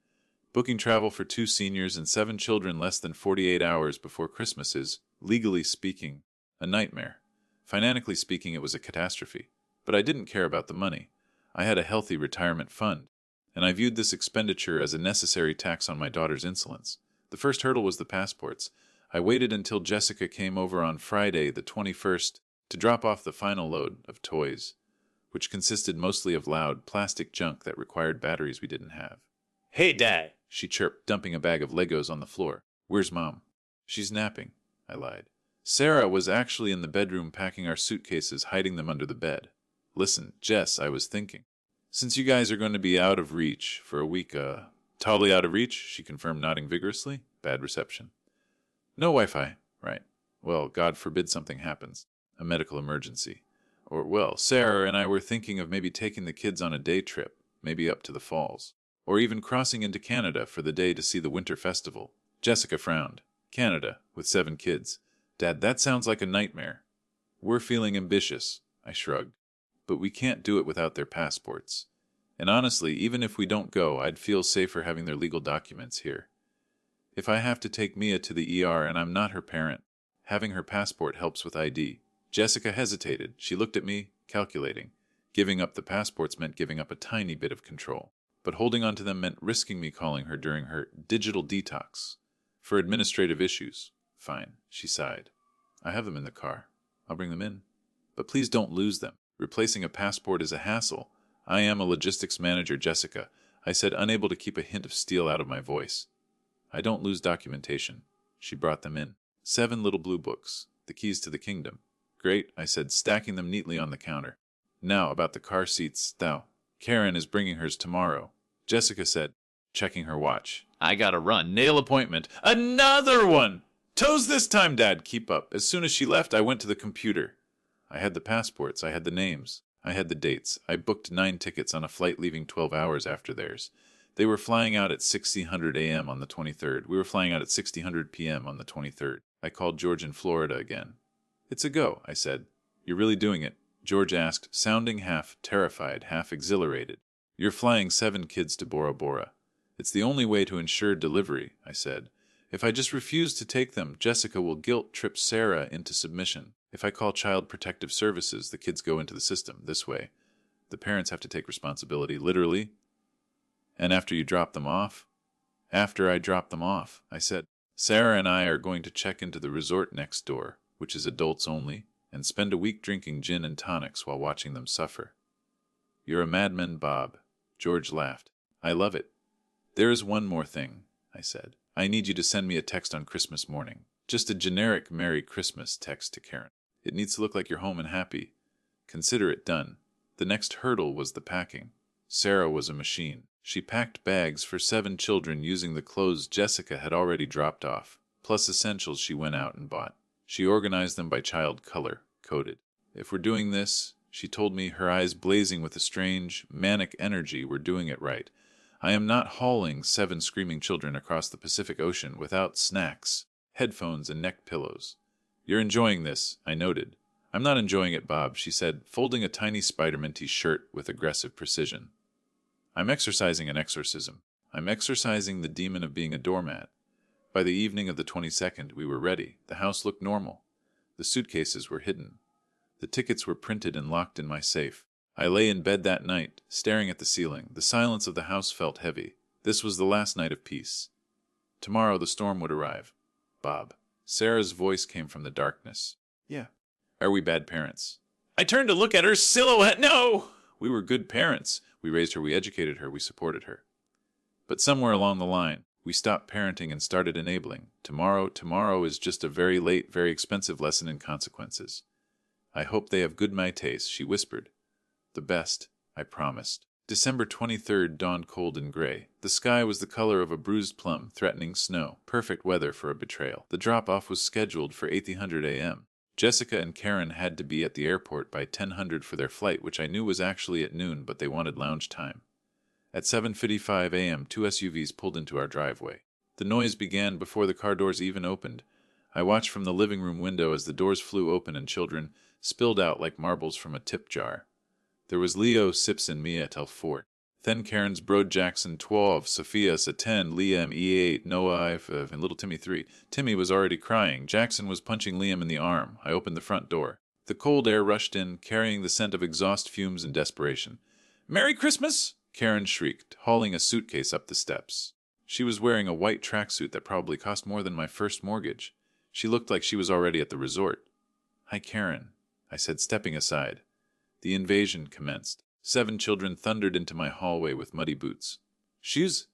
Booking travel for 2 seniors and 7 children less than 48 hours before Christmas is, legally speaking, a nightmare. Financially speaking, it was a catastrophe. But I didn't care about the money. I had a healthy retirement fund, and I viewed this expenditure as a necessary tax on my daughter's insolence. The first hurdle was the passports. I waited until Jessica came over on Friday, the 21st, to drop off the final load of toys, which consisted mostly of loud, plastic junk that required batteries we didn't have. "Hey, Dad," she chirped, dumping a bag of Legos on the floor. "Where's Mom?" "She's napping," I lied. Sarah was actually in the bedroom packing our suitcases, hiding them under the bed. "Listen, Jess, I was thinking. Since you guys are going to be out of reach for a week, totally out of reach," she confirmed, nodding vigorously. "Bad reception." "No Wi-Fi." "Right. Well, God forbid something happens. A medical emergency. Or, well, Sarah and I were thinking of maybe taking the kids on a day trip, maybe up to the falls. Or even crossing into Canada for the day to see the winter festival." Jessica frowned. Canada, with 7 kids. Dad, that sounds like a nightmare. We're feeling ambitious, I shrugged. But we can't do it without their passports. And honestly, even if we don't go, I'd feel safer having their legal documents here. If I have to take Mia to the ER and I'm not her parent, having her passport helps with ID. Jessica hesitated. She looked at me, calculating. Giving up the passports meant giving up a tiny bit of control. But holding on to them meant risking me calling her during her digital detox. For administrative issues. Fine, she sighed. I have them in the car. I'll bring them in. But please don't lose them. Replacing a passport is a hassle. I am a logistics manager, Jessica, I said, unable to keep a hint of steel out of my voice. I don't lose documentation. She brought them in. 7 little blue books, the keys to the kingdom. Great, I said, stacking them neatly on the counter. Now about the car seats, thou. Karen is bringing hers tomorrow, Jessica said, checking her watch. I gotta run. Nail appointment. Another one! Toes this time, Dad. Keep up. As soon as she left, I went to the computer. I had the passports. I had the names. I had the dates. I booked 9 tickets on a flight leaving 12 hours after theirs. They were flying out at 1600 a.m. on the 23rd. We were flying out at 1600 p.m. on the 23rd. I called George in Florida again. It's a go, I said. You're really doing it? George asked, sounding half terrified, half exhilarated. You're flying 7 kids to Bora Bora. It's the only way to ensure delivery, I said. If I just refuse to take them, Jessica will guilt-trip Sarah into submission. If I call Child Protective Services, the kids go into the system this way. The parents have to take responsibility, literally. And after you drop them off? After I drop them off, I said. Sarah and I are going to check into the resort next door, which is adults only, and spend a week drinking gin and tonics while watching them suffer. You're a madman, Bob. George laughed. I love it. There is one more thing, I said. I need you to send me a text on Christmas morning. Just a generic Merry Christmas text to Karen. It needs to look like you're home and happy. Consider it done. The next hurdle was the packing. Sarah was a machine. She packed bags for 7 children using the clothes Jessica had already dropped off, plus essentials she went out and bought. She organized them by child color, coded. If we're doing this, she told me, her eyes blazing with a strange, manic energy, we're doing it right. I am not hauling 7 screaming children across the Pacific Ocean without snacks, headphones, and neck pillows. You're enjoying this, I noted. I'm not enjoying it, Bob, she said, folding a tiny Spider-Man t-shirt with aggressive precision. I'm exercising an exorcism. I'm exorcising the demon of being a doormat. By the evening of the 22nd, we were ready. The house looked normal. The suitcases were hidden. The tickets were printed and locked in my safe. I lay in bed that night, staring at the ceiling. The silence of the house felt heavy. This was the last night of peace. Tomorrow the storm would arrive. Bob. Sarah's voice came from the darkness. Yeah. Are we bad parents? I turned to look at her silhouette. No! We were good parents. We raised her, we educated her, we supported her. But somewhere along the line, we stopped parenting and started enabling. Tomorrow is just a very late, very expensive lesson in consequences. I hope they have good my taste, she whispered. The best, I promised. December 23rd dawned cold and gray. The sky was the color of a bruised plum, threatening snow. Perfect weather for a betrayal. The drop-off was scheduled for 8:00 a.m. Jessica and Karen had to be at the airport by 10:00 for their flight, which I knew was actually at noon, but they wanted lounge time. At 7:55 a.m., 2 SUVs pulled into our driveway. The noise began before the car doors even opened. I watched from the living room window as the doors flew open and children spilled out like marbles from a tip jar. There was Leo, Sips, and Mia till 4. Then Karen's Brode Jackson 12, Sophia's a 10, Liam E8, Noah and little Timmy 3. Timmy was already crying. Jackson was punching Liam in the arm. I opened the front door. The cold air rushed in, carrying the scent of exhaust fumes and desperation. Merry Christmas! Karen shrieked, hauling a suitcase up the steps. She was wearing a white tracksuit that probably cost more than my first mortgage. She looked like she was already at the resort. Hi, Karen, I said, stepping aside. The invasion commenced. 7 children thundered into my hallway with muddy boots. Shoes?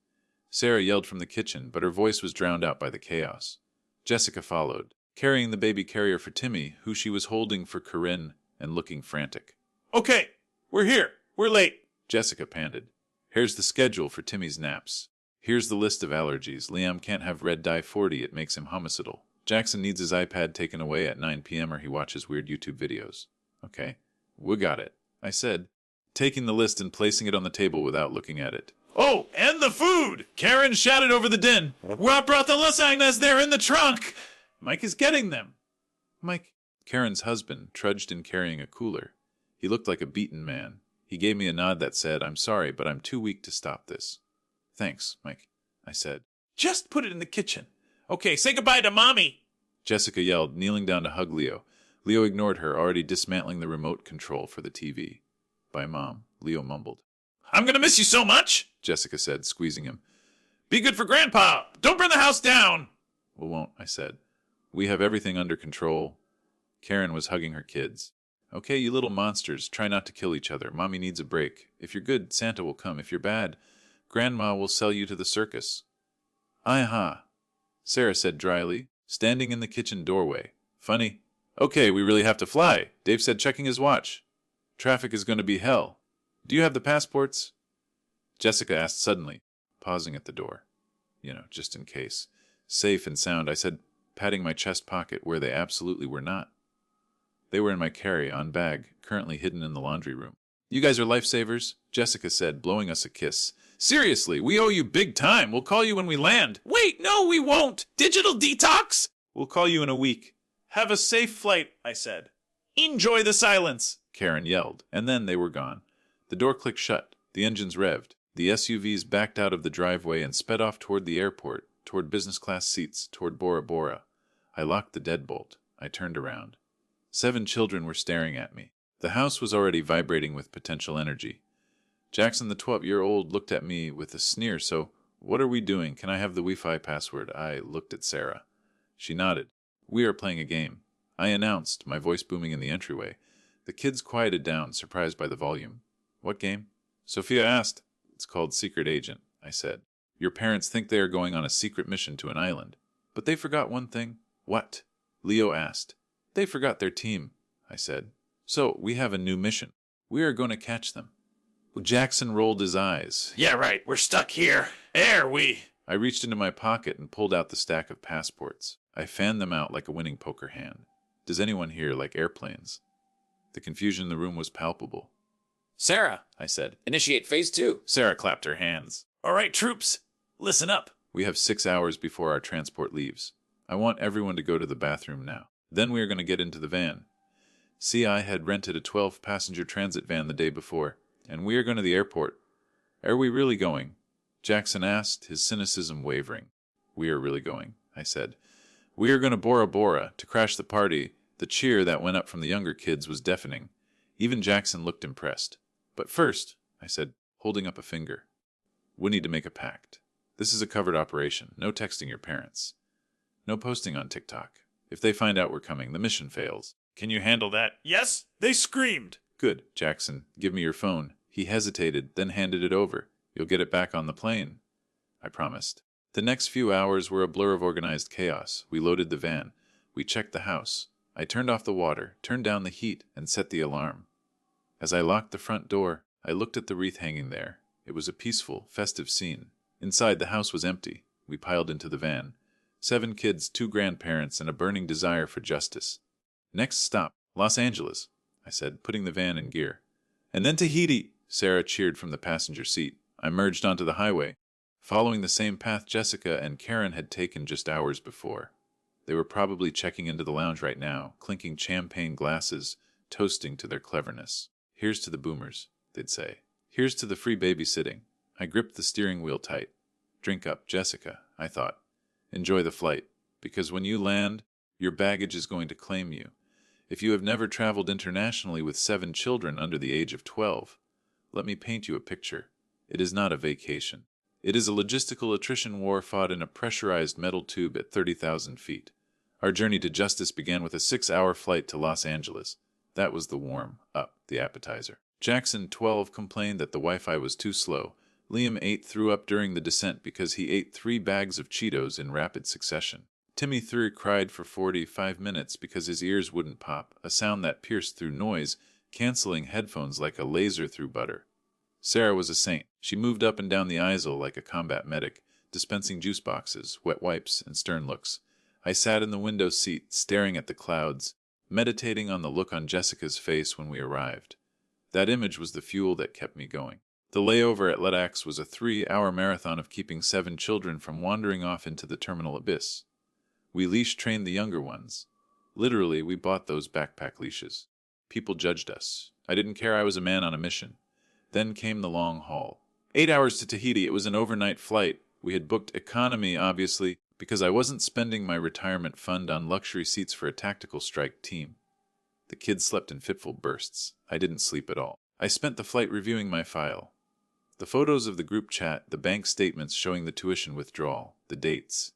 Sarah yelled from the kitchen, but her voice was drowned out by the chaos. Jessica followed, carrying the baby carrier for Timmy, who she was holding for Corinne, and looking frantic. Okay, we're here. We're late, Jessica panted. Here's the schedule for Timmy's naps. Here's the list of allergies. Liam can't have red dye 40. It makes him homicidal. Jackson needs his iPad taken away at 9 p.m. or he watches weird YouTube videos. Okay, we got it, I said, taking the list and placing it on the table without looking at it. Oh, and the food! Karen shouted over the din. I brought the lasagnas, they're in the trunk! Mike is getting them. Mike. Karen's husband trudged in carrying a cooler. He looked like a beaten man. He gave me a nod that said, "I'm sorry, but I'm too weak to stop this." "Thanks, Mike," I said. Just put it in the kitchen. Okay, say goodbye to Mommy. Jessica yelled, kneeling down to hug Leo. Leo ignored her, already dismantling the remote control for the TV. "Bye, Mom," Leo mumbled. I'm gonna miss you so much, Jessica said, squeezing him. Be good for Grandpa. Don't burn the house down. "We won't," I said. "We have everything under control." Karen was hugging her kids. "Okay, you little monsters, try not to kill each other. Mommy needs a break. If you're good, Santa will come. If you're bad, Grandma will sell you to the circus." "Aha," Sarah said dryly, standing in the kitchen doorway. "Funny. Okay, we really have to fly," Dave said, checking his watch. "Traffic is going to be hell. Do you have the passports?" Jessica asked suddenly, pausing at the door. Just in case. "Safe and sound," I said, patting my chest pocket where they absolutely were not. They were in my carry-on bag, currently hidden in the laundry room. "You guys are lifesavers," Jessica said, blowing us a kiss. Seriously, we owe you big time. We'll call you when we land. Wait, no, we won't. Digital detox? "We'll call you in a week." Have a safe flight, I said. Enjoy the silence, Karen yelled, and then they were gone. The door clicked shut, the engines revved, the SUVs backed out of the driveway and sped off toward the airport, toward business-class seats, toward Bora Bora. I locked the deadbolt. I turned around. 7 children were staring at me. The house was already vibrating with potential energy. Jackson, the 12-year-old, looked at me with a sneer. "So, what are we doing? Can I have the Wi-Fi password?" I looked at Sarah. She nodded. "We are playing a game," I announced, my voice booming in the entryway. The kids quieted down, surprised by the volume. "What game?" Sophia asked. "It's called Secret Agent," I said. "Your parents think they are going on a secret mission to an island. But they forgot one thing." "What?" Leo asked. "They forgot their team," I said. "So, we have a new mission. We are going to catch them." Jackson rolled his eyes. Yeah, right. We're stuck here. We. I reached into my pocket and pulled out the stack of passports. I fanned them out like a winning poker hand. Does anyone here like airplanes? The confusion in the room was palpable. "Sarah," I said, "initiate phase 2. Sarah clapped her hands. "All right, troops, listen up. We have 6 hours before our transport leaves. I want everyone to go to the bathroom now. Then we are going to get into the van. CI had rented a 12-passenger transit van the day before, and we are going to the airport." "Are we really going?" Jackson asked, his cynicism wavering. "We are really going," I said. "We are going to Bora Bora to crash the party." The cheer that went up from the younger kids was deafening. Even Jackson looked impressed. "But first," I said, holding up a finger, "we need to make a pact. This is a covered operation. No texting your parents. No posting on TikTok. If they find out we're coming, the mission fails." Can you handle that? Yes, they screamed. "Good, Jackson. Give me your phone." He hesitated, then handed it over. "You'll get it back on the plane," I promised. The next few hours were a blur of organized chaos. We loaded the van. We checked the house. I turned off the water, turned down the heat, and set the alarm. As I locked the front door, I looked at the wreath hanging there. It was a peaceful, festive scene. Inside, the house was empty. We piled into the van. 7 kids, 2 grandparents, and a burning desire for justice. "Next stop, Los Angeles," I said, putting the van in gear. "And then Tahiti," Sarah cheered from the passenger seat. I merged onto the highway, following the same path Jessica and Karen had taken just hours before. They were probably checking into the lounge right now, clinking champagne glasses, toasting to their cleverness. "Here's to the boomers," they'd say. "Here's to the free babysitting." I gripped the steering wheel tight. "Drink up, Jessica," I thought. "Enjoy the flight, because when you land, your baggage is going to claim you. If you have never traveled internationally with 7 children under the age of 12, let me paint you a picture. It is not a vacation. It is a logistical attrition war fought in a pressurized metal tube at 30,000 feet. Our journey to justice began with a 6-hour flight to Los Angeles. That was the warm-up, the appetizer. Jackson, 12, complained that the Wi-Fi was too slow. Liam, 8, threw up during the descent because he ate 3 bags of Cheetos in rapid succession. Timmy, 3, cried for 45 minutes because his ears wouldn't pop, a sound that pierced through noise, canceling headphones like a laser through butter. Sarah was a saint. She moved up and down the aisle like a combat medic, dispensing juice boxes, wet wipes, and stern looks. I sat in the window seat, staring at the clouds, meditating on the look on Jessica's face when we arrived. That image was the fuel that kept me going. The layover at LAX was a 3-hour marathon of keeping 7 children from wandering off into the terminal abyss. We leash-trained the younger ones. Literally, we bought those backpack leashes. People judged us. I didn't care, I was a man on a mission. Then came the long haul. 8 hours to Tahiti. It was an overnight flight. We had booked economy, obviously, because I wasn't spending my retirement fund on luxury seats for a tactical strike team. The kids slept in fitful bursts. I didn't sleep at all. I spent the flight reviewing my file. The photos of the group chat, the bank statements showing the tuition withdrawal, the dates.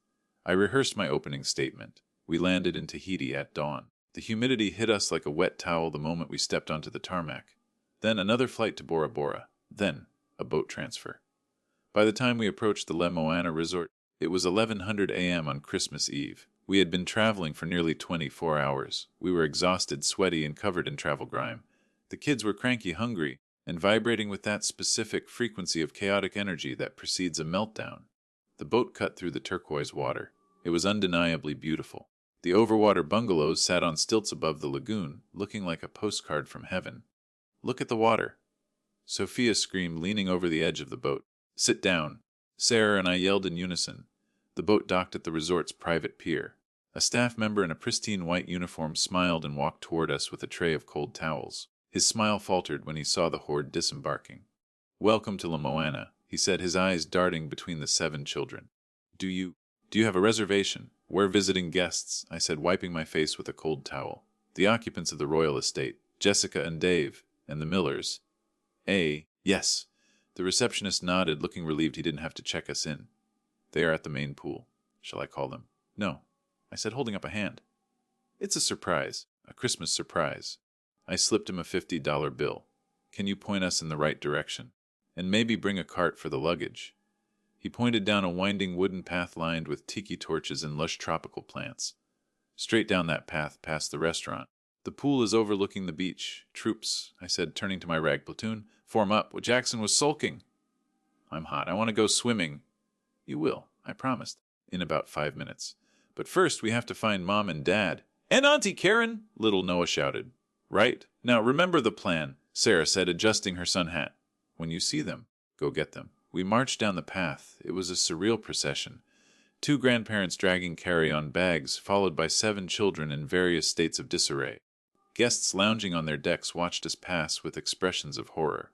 I rehearsed my opening statement. We landed in Tahiti at dawn. The humidity hit us like a wet towel the moment we stepped onto the tarmac. Then another flight to Bora Bora. Then a boat transfer. By the time we approached the Le Moana resort, it was 1100 a.m. on Christmas Eve. We had been traveling for nearly 24 hours. We were exhausted, sweaty, and covered in travel grime. The kids were cranky, hungry, and vibrating with that specific frequency of chaotic energy that precedes a meltdown. The boat cut through the turquoise water. It was undeniably beautiful. The overwater bungalows sat on stilts above the lagoon, looking like a postcard from heaven. "Look at the water," Sophia screamed, leaning over the edge of the boat. "Sit down," Sarah and I yelled in unison. The boat docked at the resort's private pier. A staff member in a pristine white uniform smiled and walked toward us with a tray of cold towels. His smile faltered when he saw the horde disembarking. "Welcome to La Moana," he said, his eyes darting between the 7 children. Do you have a reservation? We're visiting guests," I said, wiping my face with a cold towel. "The occupants of the royal estate, Jessica and Dave, and the Millers." Yes." The receptionist nodded, looking relieved he didn't have to check us in. "They are at the main pool. Shall I call them?" "No," I said, holding up a hand. "It's a surprise, a Christmas surprise." I slipped him a $50 bill. "Can you point us in the right direction? And maybe bring a cart for the luggage." He pointed down a winding wooden path lined with tiki torches and lush tropical plants. "Straight down that path past the restaurant. The pool is overlooking the beach. Troops," I said, turning to my rag platoon, "form up." Jackson was sulking. "I'm hot. I want to go swimming." "You will," I promised, "in about 5 minutes. But first we have to find Mom and Dad." "And Auntie Karen," little Noah shouted. "Right. Now remember the plan," Sarah said, adjusting her sun hat. "When you see them, go get them." We marched down the path. It was a surreal procession. 2 grandparents dragging carry-on bags, followed by 7 children in various states of disarray. Guests lounging on their decks watched us pass with expressions of horror.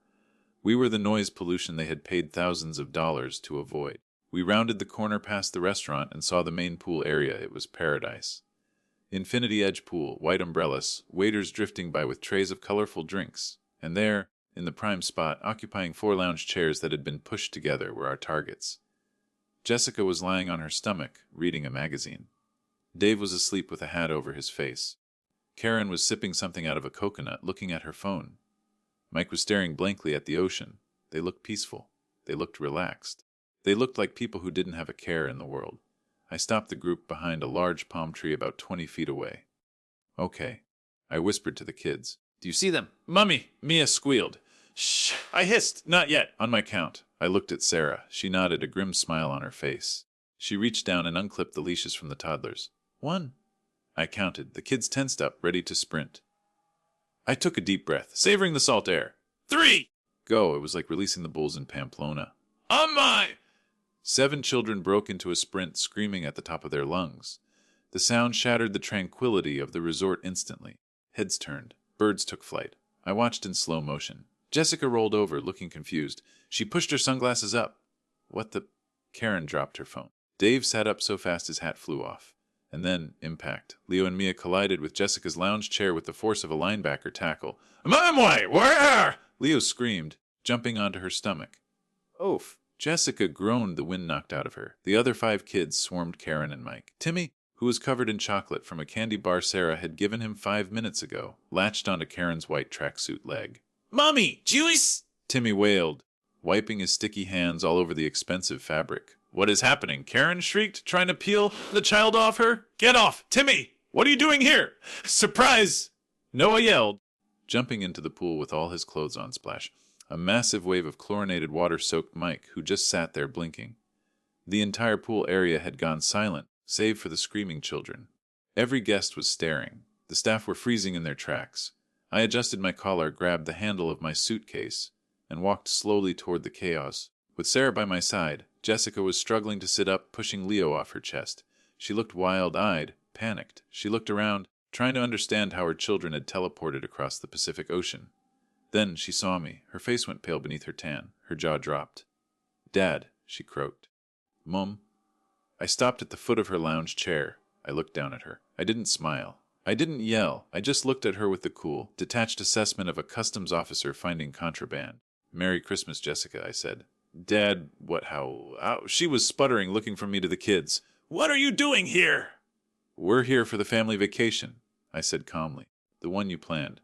We were the noise pollution they had paid thousands of dollars to avoid. We rounded the corner past the restaurant and saw the main pool area. It was paradise. Infinity edge pool, white umbrellas, waiters drifting by with trays of colorful drinks. And there, in the prime spot, occupying 4 lounge chairs that had been pushed together, were our targets. Jessica was lying on her stomach, reading a magazine. Dave was asleep with a hat over his face. Karen was sipping something out of a coconut, looking at her phone. Mike was staring blankly at the ocean. They looked peaceful. They looked relaxed. They looked like people who didn't have a care in the world. I stopped the group behind a large palm tree about 20 feet away. "Okay," I whispered to the kids. "Do you see them?" "Mummy!" Mia squealed. "Shh!" I hissed. "Not yet." "On my count." I looked at Sarah. She nodded, a grim smile on her face. She reached down and unclipped the leashes from the toddlers. 1. I counted. The kids tensed up, ready to sprint. I took a deep breath, savoring the salt air. 3! Go. It was like releasing the bulls in Pamplona. On my! 7 children broke into a sprint, screaming at the top of their lungs. The sound shattered the tranquility of the resort instantly. Heads turned. Birds took flight. I watched in slow motion. Jessica rolled over, looking confused. She pushed her sunglasses up. What the... Karen dropped her phone. Dave sat up so fast his hat flew off. And then, impact. Leo and Mia collided with Jessica's lounge chair with the force of a linebacker tackle. "Mummy, where?" Leo screamed, jumping onto her stomach. Oof. Jessica groaned, the wind knocked out of her. The other 5 kids swarmed Karen and Mike. Timmy, who was covered in chocolate from a candy bar Sarah had given him 5 minutes ago, latched onto Karen's white tracksuit leg. "Mommy, juice!" Timmy wailed, wiping his sticky hands all over the expensive fabric. "What is happening?" Karen shrieked, trying to peel the child off her. "Get off! Timmy! What are you doing here? Surprise!" Noah yelled, jumping into the pool with all his clothes on. Splash. A massive wave of chlorinated water soaked Mike, who just sat there blinking. The entire pool area had gone silent, save for the screaming children. Every guest was staring. The staff were freezing in their tracks. I adjusted my collar, grabbed the handle of my suitcase. and walked slowly toward the chaos. With Sarah by my side, Jessica was struggling to sit up, pushing Leo off her chest. She looked wild-eyed, panicked. She looked around, trying to understand how her children had teleported across the Pacific Ocean. Then she saw me. Her face went pale beneath her tan. Her jaw dropped. "Dad," she croaked. "Mum." I stopped at the foot of her lounge chair. I looked down at her. I didn't smile. I didn't yell. I just looked at her with the cool, detached assessment of a customs officer finding contraband. "Merry Christmas, Jessica," I said. "Dad, what, how?" She was sputtering, looking from me to the kids. "What are you doing here?" "We're here for the family vacation," I said calmly. "The one you planned.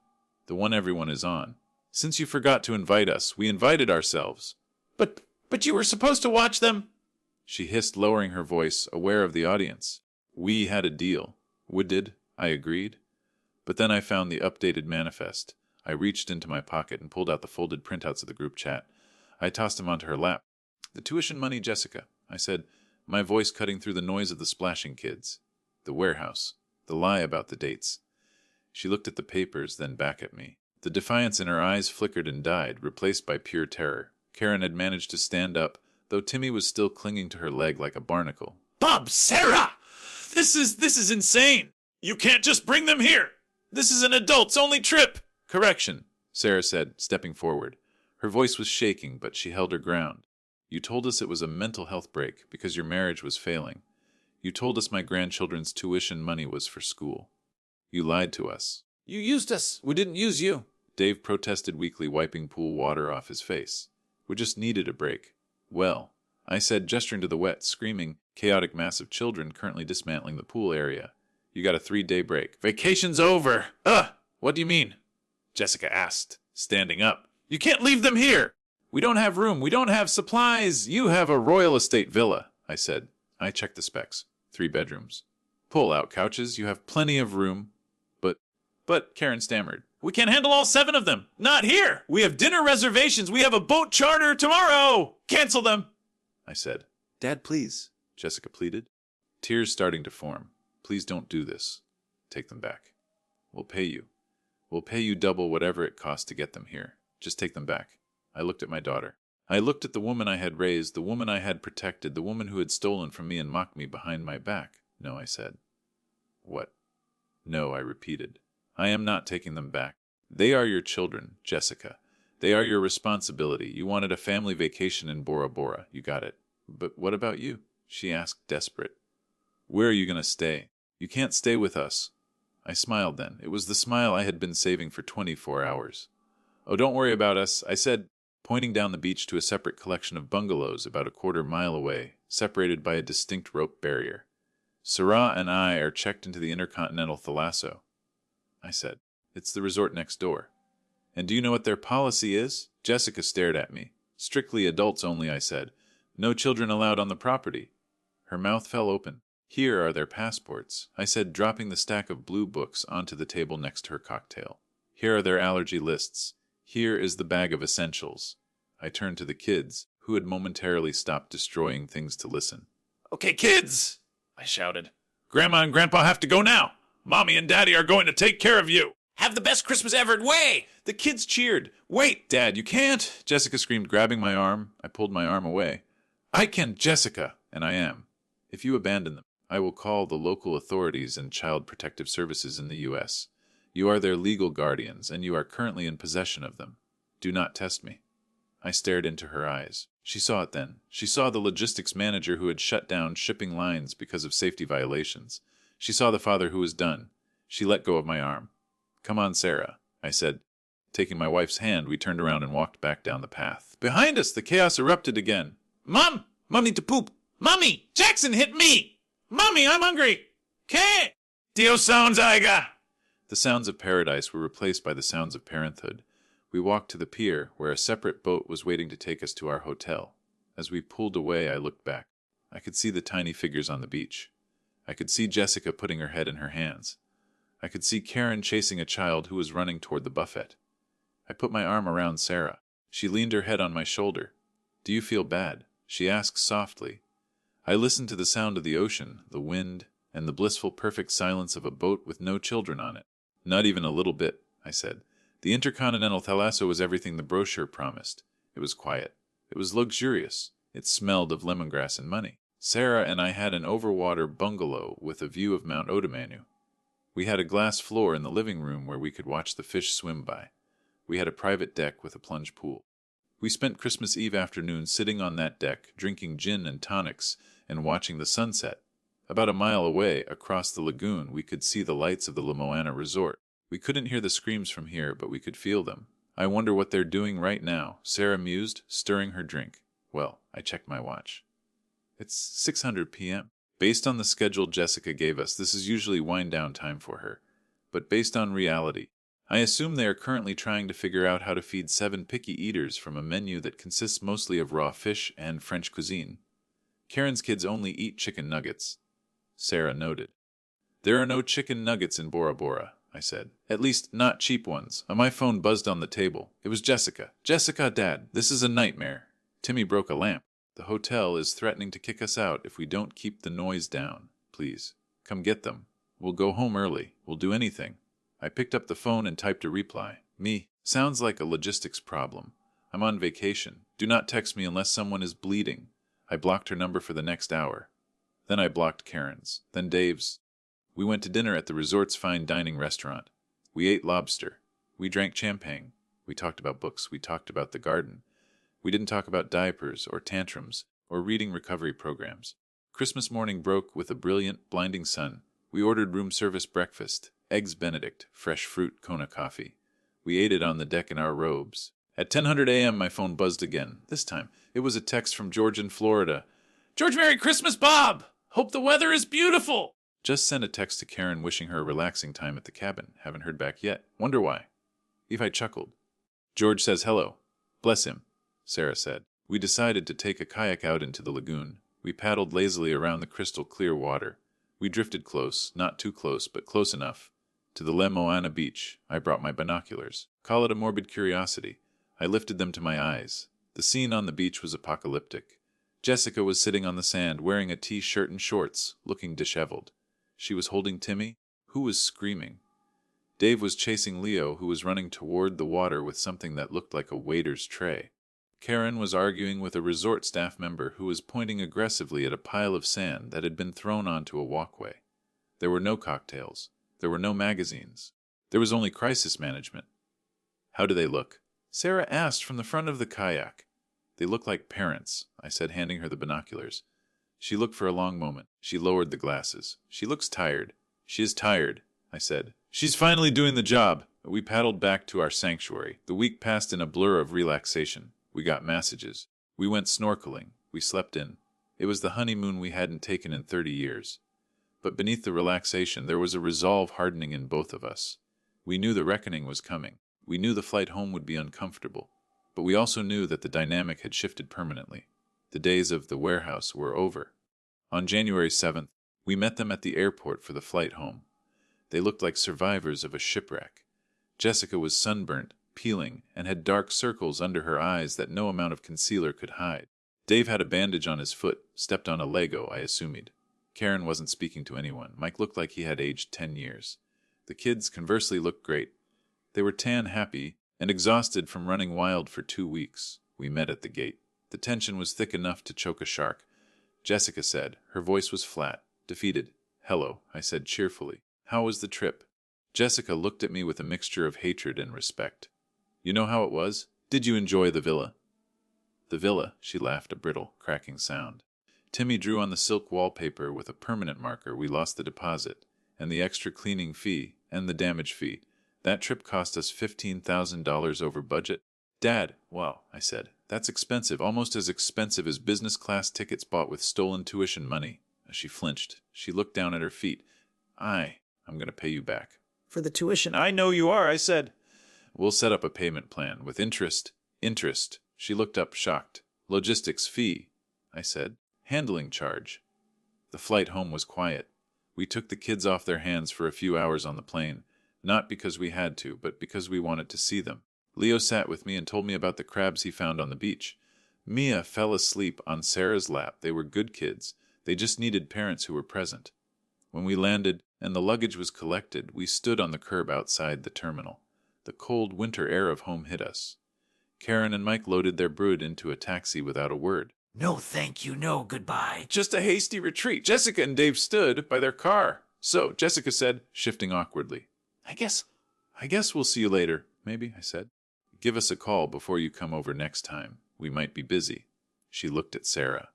The one everyone is on. Since you forgot to invite us, we invited ourselves." But you were supposed to watch them." She hissed, lowering her voice, aware of the audience. "We had a deal." "We did," I agreed. But then I found the updated manifest. I reached into my pocket and pulled out the folded printouts of the group chat. I tossed them onto her lap. "The tuition money, Jessica," I said, my voice cutting through the noise of the splashing kids. "The warehouse. The lie about the dates." She looked at the papers, then back at me. The defiance in her eyes flickered and died, replaced by pure terror. Karen had managed to stand up, though Timmy was still clinging to her leg like a barnacle. "Bob, Sarah! This is insane! You can't just bring them here! This is an adults-only trip!" "Correction," Sarah said, stepping forward. Her voice was shaking, but she held her ground. "You told us it was a mental health break because your marriage was failing. You told us my grandchildren's tuition money was for school. You lied to us." "You used us. We didn't use you." Dave protested weakly, wiping pool water off his face. "We just needed a break." "Well," I said, gesturing to the wet, screaming, chaotic mass of children currently dismantling the pool area. "You got a 3-day break." "Vacation's over." What do you mean?" Jessica asked, standing up. "You can't leave them here." "We don't have room. We don't have supplies. You have a royal estate villa," I said. I checked the specs. 3 bedrooms. Pull-out couches. You have plenty of room. But, Karen stammered. "We can't handle all 7 of them. Not here. We have dinner reservations. We have a boat charter tomorrow. Cancel them," I said. "Dad, please," Jessica pleaded. Tears starting to form. "Please don't do this. Take them back. We'll pay you. We'll pay you double whatever it costs to get them here. Just take them back." I looked at my daughter. I looked at the woman I had raised, the woman I had protected, the woman who had stolen from me and mocked me behind my back. "No," I said. "What?" "No," I repeated. "I am not taking them back. They are your children, Jessica. They are your responsibility. You wanted a family vacation in Bora Bora. You got it. But what about you?" she asked, desperate. "Where are you going to stay? You can't stay with us." I smiled then. It was the smile I had been saving for 24 hours. "Oh, don't worry about us," I said, pointing down the beach to a separate collection of bungalows about a quarter-mile away, separated by a distinct rope barrier. "Sarah and I are checked into the Intercontinental Thalasso," I said. "It's the resort next door." "And do you know what their policy is?" Jessica stared at me. "Strictly adults only," I said. "No children allowed on the property." Her mouth fell open. "Here are their passports," I said, dropping the stack of blue books onto the table next to her cocktail. "Here are their allergy lists. Here is the bag of essentials." I turned to the kids, who had momentarily stopped destroying things to listen. "Okay, kids," I shouted. "Grandma and Grandpa have to go now. Mommy and Daddy are going to take care of you. Have the best Christmas ever. Way!" The kids cheered. "Wait, Dad, you can't!" Jessica screamed, grabbing my arm. I pulled my arm away. "I can, Jessica!" And I am. "If you abandon them, I will call the local authorities and Child Protective Services in the U.S. You are their legal guardians, and you are currently in possession of them. Do not test me." I stared into her eyes. She saw it then. She saw the logistics manager who had shut down shipping lines because of safety violations. She saw the father who was done. She let go of my arm. "Come on, Sarah," I said. Taking my wife's hand, we turned around and walked back down the path. Behind us, the chaos erupted again. "Mom! Mom need to poop! Mommy! Jackson hit me! Mommy, I'm hungry! ¿Qué? Dios sounds aiga!" The sounds of paradise were replaced by the sounds of parenthood. We walked to the pier, where a separate boat was waiting to take us to our hotel. As we pulled away, I looked back. I could see the tiny figures on the beach. I could see Jessica putting her head in her hands. I could see Karen chasing a child who was running toward the buffet. I put my arm around Sarah. She leaned her head on my shoulder. "Do you feel bad?" she asked softly. I listened to the sound of the ocean, the wind, and the blissful perfect silence of a boat with no children on it. "Not even a little bit," I said. "The Intercontinental Thalasso was everything the brochure promised. It was quiet. It was luxurious. It smelled of lemongrass and money. Sarah and I had an overwater bungalow with a view of Mount Odomanu. We had a glass floor in the living room where we could watch the fish swim by. We had a private deck with a plunge pool. We spent Christmas Eve afternoon sitting on that deck, drinking gin and tonics, and watching the sunset. About a mile away, across the lagoon, we could see the lights of the La Moana resort. We couldn't hear the screams from here, but we could feel them. I wonder what they're doing right now, Sarah mused, stirring her drink. Well, I checked my watch. It's 6:00 p.m. Based on the schedule Jessica gave us, this is usually wind-down time for her. But based on reality, I assume they are currently trying to figure out how to feed 7 picky eaters from a menu that consists mostly of raw fish and French cuisine. Karen's kids only eat chicken nuggets. Sarah noted. There are no chicken nuggets in Bora Bora, I said. At least, not cheap ones. My phone buzzed on the table. It was Jessica. Jessica, Dad, this is a nightmare. Timmy broke a lamp. The hotel is threatening to kick us out if we don't keep the noise down. Please, come get them. We'll go home early. We'll do anything. I picked up the phone and typed a reply. Me. Sounds like a logistics problem. I'm on vacation. Do not text me unless someone is bleeding. I blocked her number for the next hour. Then I blocked Karen's. Then Dave's. We went to dinner at the resort's fine dining restaurant. We ate lobster. We drank champagne. We talked about books. We talked about the garden. We didn't talk about diapers or tantrums or reading recovery programs. Christmas morning broke with a brilliant, blinding sun. We ordered room service breakfast, eggs Benedict, fresh fruit, Kona coffee. We ate it on the deck in our robes. At 10:00 a.m. my phone buzzed again. This time, it was a text from George in Florida. George, Merry Christmas, Bob! Hope the weather is beautiful! Just sent a text to Karen wishing her a relaxing time at the cabin. Haven't heard back yet. Wonder why. Levi chuckled. George says hello. Bless him, Sarah said. We decided to take a kayak out into the lagoon. We paddled lazily around the crystal clear water. We drifted close, not too close, but close enough, to the La Moana beach. I brought my binoculars. Call it a morbid curiosity. I lifted them to my eyes. The scene on the beach was apocalyptic. Jessica was sitting on the sand, wearing a t-shirt and shorts, looking disheveled. She was holding Timmy, who was screaming. Dave was chasing Leo, who was running toward the water with something that looked like a waiter's tray. Karen was arguing with a resort staff member who was pointing aggressively at a pile of sand that had been thrown onto a walkway. There were no cocktails. There were no magazines. There was only crisis management. How do they look? Sarah asked from the front of the kayak. They look like parents, I said, handing her the binoculars. She looked for a long moment. She lowered the glasses. She looks tired. She is tired, I said. She's finally doing the job. We paddled back to our sanctuary. The week passed in a blur of relaxation. We got messages. We went snorkeling. We slept in. It was the honeymoon we hadn't taken in 30 years. But beneath the relaxation, there was a resolve hardening in both of us. We knew the reckoning was coming. We knew the flight home would be uncomfortable. But we also knew that the dynamic had shifted permanently. The days of the warehouse were over. On January 7th, we met them at the airport for the flight home. They looked like survivors of a shipwreck. Jessica was sunburnt, peeling, and had dark circles under her eyes that no amount of concealer could hide. Dave had a bandage on his foot, stepped on a Lego, I assumed. Karen wasn't speaking to anyone. Mike looked like he had aged 10 years. The kids, conversely, looked great. They were tan happy and exhausted from running wild for 2 weeks. We met at the gate. The tension was thick enough to choke a shark. Jessica said. Her voice was flat, defeated. Hello, I said cheerfully. How was the trip? Jessica looked at me with a mixture of hatred and respect. You know how it was? Did you enjoy the villa? The villa, she laughed, a brittle, cracking sound. Timmy drew on the silk wallpaper with a permanent marker. We lost the deposit, and the extra cleaning fee, and the damage fee. That trip cost us $15,000 over budget. Dad, well, I said, that's expensive, almost as expensive as business class tickets bought with stolen tuition money. She flinched. She looked down at her feet. I'm going to pay you back. For the tuition, I know you are, I said. We'll set up a payment plan with interest. Interest. She looked up, shocked. Logistics fee, I said. Handling charge. The flight home was quiet. We took the kids off their hands for a few hours on the plane, not because we had to, but because we wanted to see them. Leo sat with me and told me about the crabs he found on the beach. Mia fell asleep on Sarah's lap. They were good kids. They just needed parents who were present. When we landed and the luggage was collected, we stood on the curb outside the terminal. The cold winter air of home hit us. Karen and Mike loaded their brood into a taxi without a word. No thank you, no goodbye. Just a hasty retreat. Jessica and Dave stood by their car. So, Jessica said, shifting awkwardly. I guess we'll see you later, maybe, I said. Give us a call before you come over next time. We might be busy. She looked at Sarah.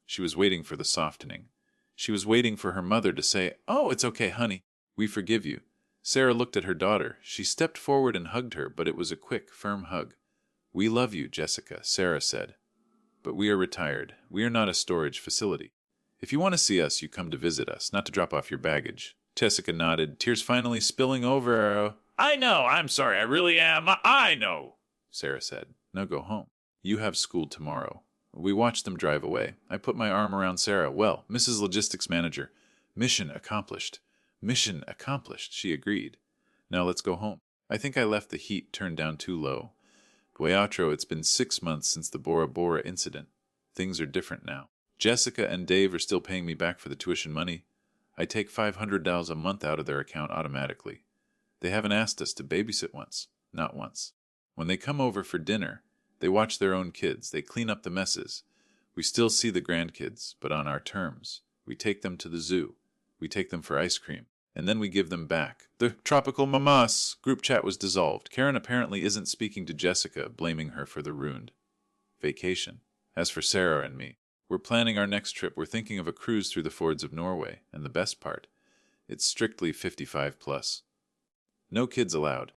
She was waiting for the softening. She was waiting for her mother to say, "Oh, it's okay, honey. We forgive you." Sarah looked at her daughter. She stepped forward and hugged her, but it was a quick, firm hug. "We love you, Jessica," Sarah said. "But we are retired. We are not a storage facility. If you want to see us, you come to visit us, not to drop off your baggage." Jessica nodded, tears finally spilling over. I know, I'm sorry, I really am. I know, Sarah said. "Now go home. You have school tomorrow." We watched them drive away. I put my arm around Sarah. "Well, Mrs. Logistics Manager, mission accomplished." "Mission accomplished," she agreed. "Now let's go home." I think I left the heat turned down too low. Boyatro, it's been 6 months since the Bora Bora incident. Things are different now. Jessica and Dave are still paying me back for the tuition money. I take $500 a month out of their account automatically. They haven't asked us to babysit once. Not once. When they come over for dinner, they watch their own kids. They clean up the messes. We still see the grandkids, but on our terms. We take them to the zoo. We take them for ice cream. And then we give them back. The tropical mamas group chat was dissolved. Karen apparently isn't speaking to Jessica, blaming her for the ruined vacation. As for Sarah and me, we're planning our next trip. We're thinking of a cruise through the fjords of Norway. And the best part, it's strictly 55 plus. No kids allowed.